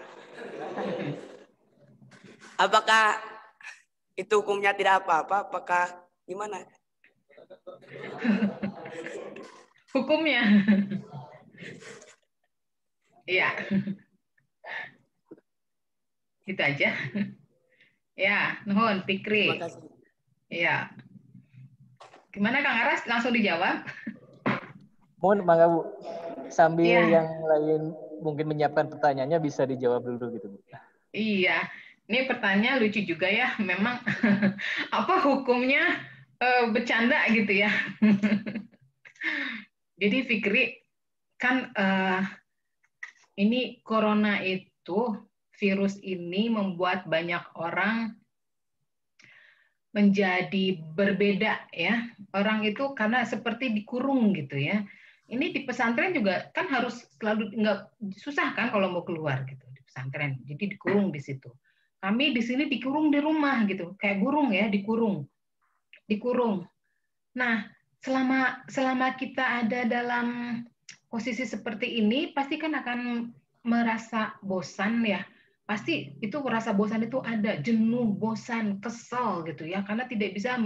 Apakah itu hukumnya tidak apa-apa? Apakah gimana? Hukumnya? Iya. Gitu aja. Ya, nuhun Fikri. Iya. Gimana Kang Aras? Langsung dijawab? Mohon mangga Bu. Sambil yang lain mungkin menyiapkan pertanyaannya bisa dijawab dulu gitu Bu. Iya. Ini pertanyaan lucu juga ya. Memang apa hukumnya bercanda gitu ya. Jadi Fikri, kan ini corona itu, virus ini membuat banyak orang menjadi berbeda ya. Orang itu karena seperti dikurung gitu ya. Ini di pesantren juga kan harus selalu nggak susah kan kalau mau keluar gitu di pesantren. Jadi dikurung di situ. Kami di sini dikurung di rumah gitu, kayak burung ya, dikurung. Nah, selama kita ada dalam posisi seperti ini, pasti kan akan merasa bosan ya. Pasti itu rasa bosan itu ada, jenuh, bosan, kesel gitu ya, karena tidak bisa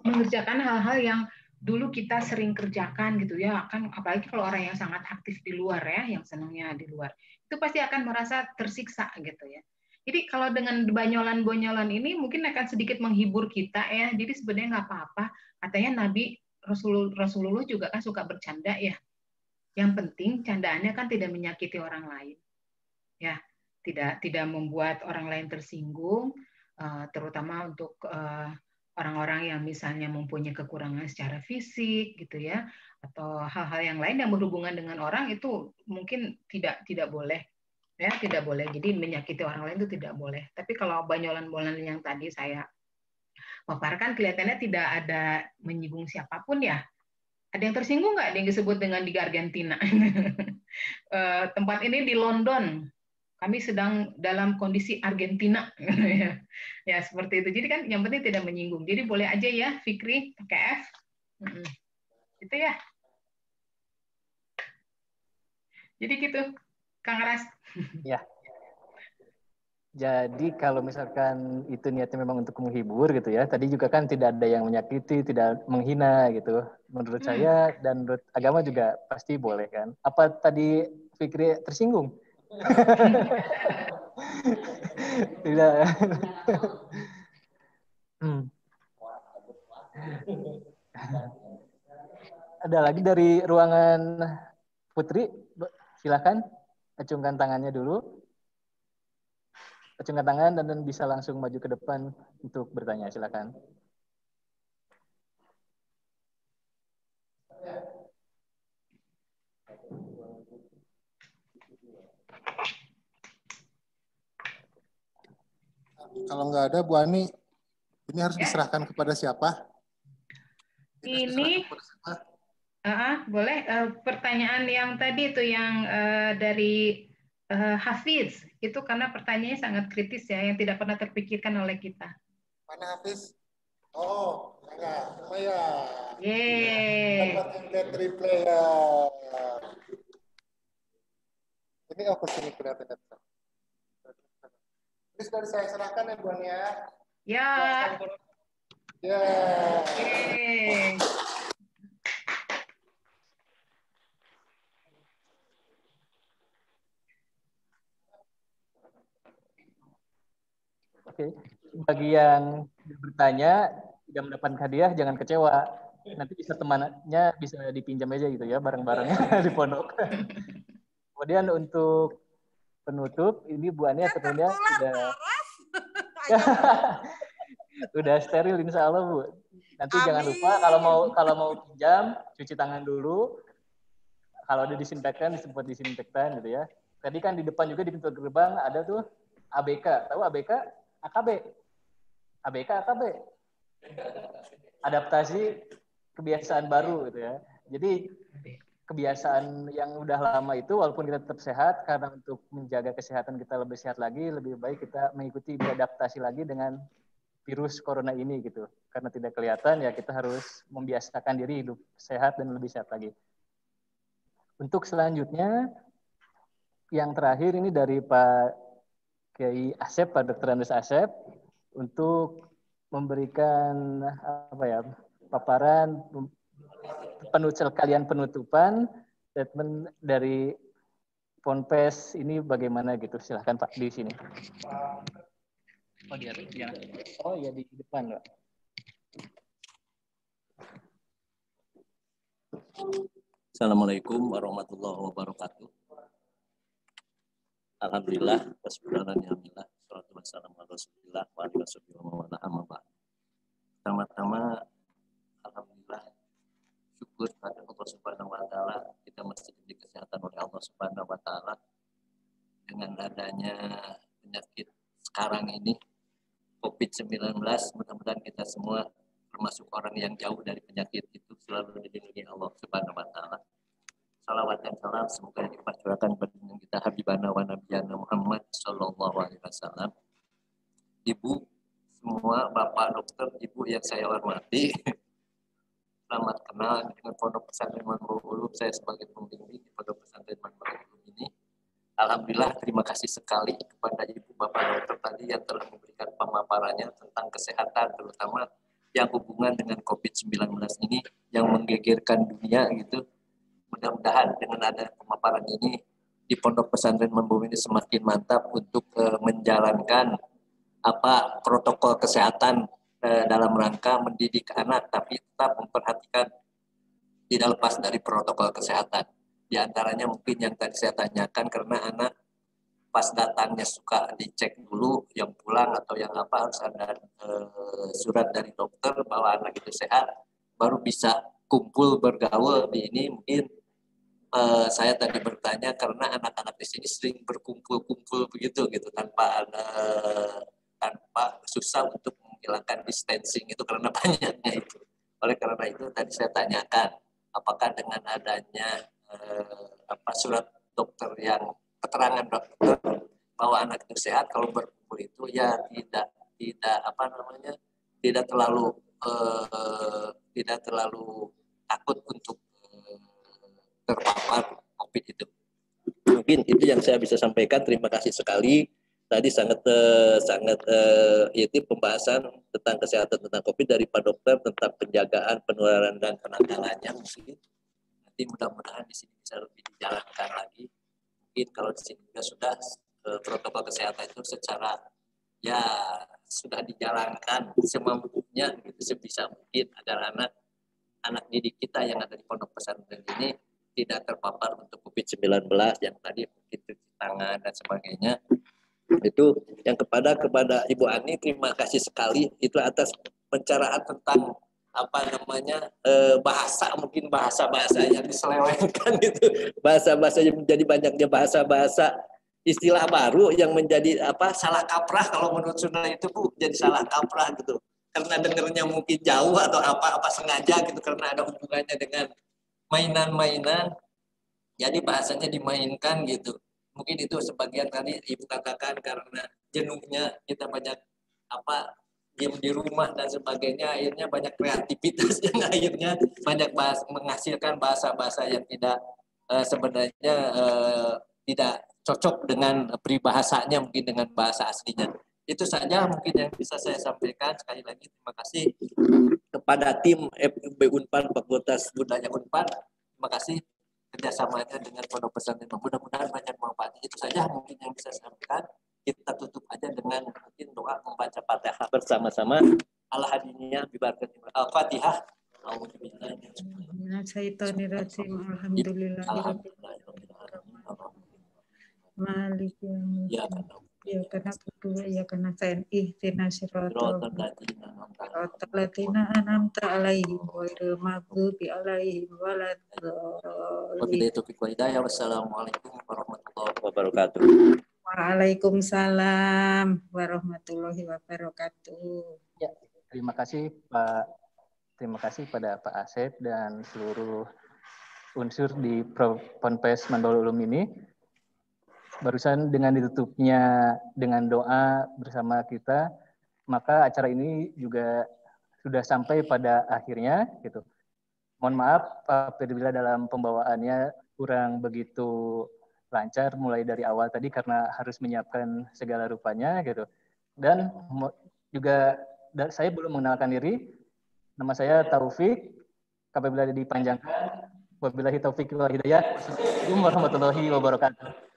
mengerjakan hal-hal yang dulu kita sering kerjakan gitu ya, kan apalagi kalau orang yang sangat aktif di luar ya, yang senangnya di luar, itu pasti akan merasa tersiksa gitu ya. Jadi kalau dengan bonyolan-bonyolan ini mungkin akan sedikit menghibur kita ya. Jadi sebenarnya nggak apa-apa. Katanya Nabi Rasulullah juga kan suka bercanda ya. Yang penting candaannya kan tidak menyakiti orang lain. Ya, tidak membuat orang lain tersinggung, terutama untuk orang-orang yang misalnya mempunyai kekurangan secara fisik gitu ya, atau hal-hal yang lain yang berhubungan dengan orang itu mungkin tidak boleh. Ya, tidak boleh. Jadi menyakiti orang lain itu tidak boleh. Tapi kalau banyolan-banyolan yang tadi saya paparkan kelihatannya tidak ada menyinggung siapapun ya. Ada yang tersinggung nggak yang disebut dengan di Argentina? Tempat ini di London. Kami sedang dalam kondisi Argentina. Ya, seperti itu. Jadi kan yang penting tidak menyinggung. Jadi boleh aja ya, Fikri, pakai F. Itu ya. Jadi gitu, Kang Ras. Ya. Jadi kalau misalkan itu niatnya memang untuk menghibur gitu ya, tadi juga kan tidak ada yang menyakiti, tidak menghina gitu. Menurut saya dan menurut agama juga pasti boleh kan. Apa tadi Fikri tersinggung? Tidak. Ada lagi dari ruangan Putri, silakan acungkan tangannya dulu. Acungkan tangan dan bisa langsung maju ke depan untuk bertanya. Silakan. Kalau nggak ada, Bu Ani, ini harus diserahkan kepada siapa? Ini boleh. Pertanyaan yang tadi itu yang dari Hafiz, itu karena pertanyaannya sangat kritis ya, yang tidak pernah terpikirkan oleh kita. Mana Hafiz? Oh, enggak. Lumayan. Yeay. Dapat MP3 player. Ini apa sini kelihatan? Ini sudah saya serahkan ya, Bu Ani ya. Ya. Ya. Yeay. Oke, bagi yang bertanya tidak mendapatkan hadiah jangan kecewa. Nanti bisa temannya bisa dipinjam aja gitu ya barang-barangnya di pondok. Kemudian untuk penutup ini Bu Ania tentunya udah steril insya Allah Bu. Nanti jangan lupa kalau mau pinjam cuci tangan dulu. Kalau ada disinfektan disemprot disinfektan gitu ya. Tadi kan di depan juga di pintu gerbang ada tuh ABK. Tahu ABK? AKB. ABK AKB. Adaptasi kebiasaan baru gitu ya. Jadi kebiasaan yang udah lama itu walaupun kita tetap sehat, karena untuk menjaga kesehatan kita lebih sehat lagi, lebih baik kita mengikuti beradaptasi lagi dengan virus corona ini gitu. Karena tidak kelihatan ya kita harus membiasakan diri hidup sehat dan lebih sehat lagi. Untuk selanjutnya yang terakhir ini dari Pak Kiai Asep, Pak Dr. Andes Asep, untuk memberikan paparan penutupan statement dari Ponpes ini bagaimana gitu. Silahkan Pak di sini. Oh ya di depan Pak. Assalamualaikum warahmatullahi wabarakatuh. Alhamdulillah, alhamdulillah, salatu wassalamu ala Rasulillah wa ala alihi wa sahbihi. Pertama-tama, alhamdulillah, syukur pada Allah Subhanahu wa taala kita masih diberi kesehatan oleh Allah Subhanahu wa taala. Dengan adanya penyakit sekarang ini COVID-19, mudah-mudahan kita semua termasuk orang yang jauh dari penyakit itu selalu dilindungi Allah Subhanahu wa taala. Salawat dan salam semoga dipacurkan kepada kita Habibana wa Nabiyana Muhammad sallallahu alaihi wasallam. Ibu semua, Bapak dokter, Ibu yang saya hormati, selamat kenal dengan Pondok Pesantren Manbaul Ulum. Saya sebagai pembimbing di Pondok Pesantren Manbaul Ulum ini. Alhamdulillah, terima kasih sekali kepada Ibu Bapak Dokter tadi yang telah memberikan pemaparannya tentang kesehatan, terutama yang hubungan dengan COVID-19 ini yang menggegerkan dunia gitu. Mudah-mudahan dengan ada pemaparan ini di Pondok Pesantren Manbaul ini semakin mantap untuk menjalankan protokol kesehatan dalam rangka mendidik anak, tapi tetap memperhatikan tidak lepas dari protokol kesehatan. Di antaranya mungkin yang tadi saya tanyakan, karena anak pas datangnya suka dicek dulu, yang pulang atau yang harus ada surat dari dokter bahwa anak itu sehat, baru bisa kumpul bergaul. Di ini mungkin saya tadi bertanya karena anak-anak di sini sering berkumpul-kumpul begitu gitu tanpa susah untuk menghilangkan distancing itu karena banyaknya itu. Oleh karena itu tadi saya tanyakan apakah dengan adanya surat dokter yang keterangan dokter bahwa anak itu sehat, kalau berkumpul itu ya tidak terlalu takut untuk terpapar COVID itu. Mungkin itu yang saya bisa sampaikan. Terima kasih sekali. Tadi sangat itu pembahasan tentang kesehatan tentang COVID dari Pak Dokter tentang penjagaan, penularan dan penanganannya. Mungkin nanti mudah-mudahan di sini bisa lebih dijalankan lagi. Mungkin kalau di sini sudah protokol kesehatan itu secara sudah dijalankan semampunya gitu, sebisa mungkin agar anak didik kita yang ada di pondok pesantren ini tidak terpapar untuk COVID-19 yang tadi mungkin cuci tangan dan sebagainya. Itu yang kepada Ibu Ani, terima kasih sekali itu atas pencerahan tentang bahasa, mungkin bahasa-bahasa yang diselewengkan gitu, bahasa-bahasa yang menjadi banyaknya bahasa-bahasa istilah baru yang menjadi salah kaprah. Kalau menurut Sunda itu Bu, jadi salah kaprah gitu karena dengarnya mungkin jauh atau apa sengaja gitu, karena ada hubungannya dengan mainan-mainan, jadi bahasanya dimainkan gitu. Mungkin itu sebagian tadi Ibu katakan karena jenuhnya kita banyak diam di rumah dan sebagainya, akhirnya banyak kreativitas yang akhirnya banyak menghasilkan bahasa-bahasa yang tidak sebenarnya tidak cocok dengan peribahasanya, mungkin dengan bahasa aslinya. Itu saja mungkin yang bisa saya sampaikan. Sekali lagi terima kasih kepada tim FIB Unpad, Fakultas Budaya Unpad. Terima kasih kerjasamanya dengan Pondok Pesantren. Mudah-mudahan banyak manfaatnya. Itu saja mungkin yang bisa saya sampaikan. Kita tutup aja dengan mungkin doa membaca Fatihah bersama-sama. Al-Hadiniya bibarakatil Al-Fatihah. Malik ya karena berdua ya karena TNI tina siratal latina anamta alaihim wal maghdubi alaihim Wassalamualaikum warahmatullahi wabarakatuh. Waalaikumsalam warahmatullahi wabarakatuh. Ya, terima kasih Pak. Terima kasih pada Pak Asep dan seluruh unsur di Ponpes Manbaul Ulum ini. Barusan dengan ditutupnya dengan doa bersama kita, maka acara ini juga sudah sampai pada akhirnya gitu. Mohon maaf apabila dalam pembawaannya kurang begitu lancar mulai dari awal tadi karena harus menyiapkan segala rupanya gitu. Dan juga saya belum mengenalkan diri. Nama saya Taufik. Apabila dipanjangkan, wabillahi taufiq wal hidayah. Wassalamualaikum warahmatullahi wabarakatuh.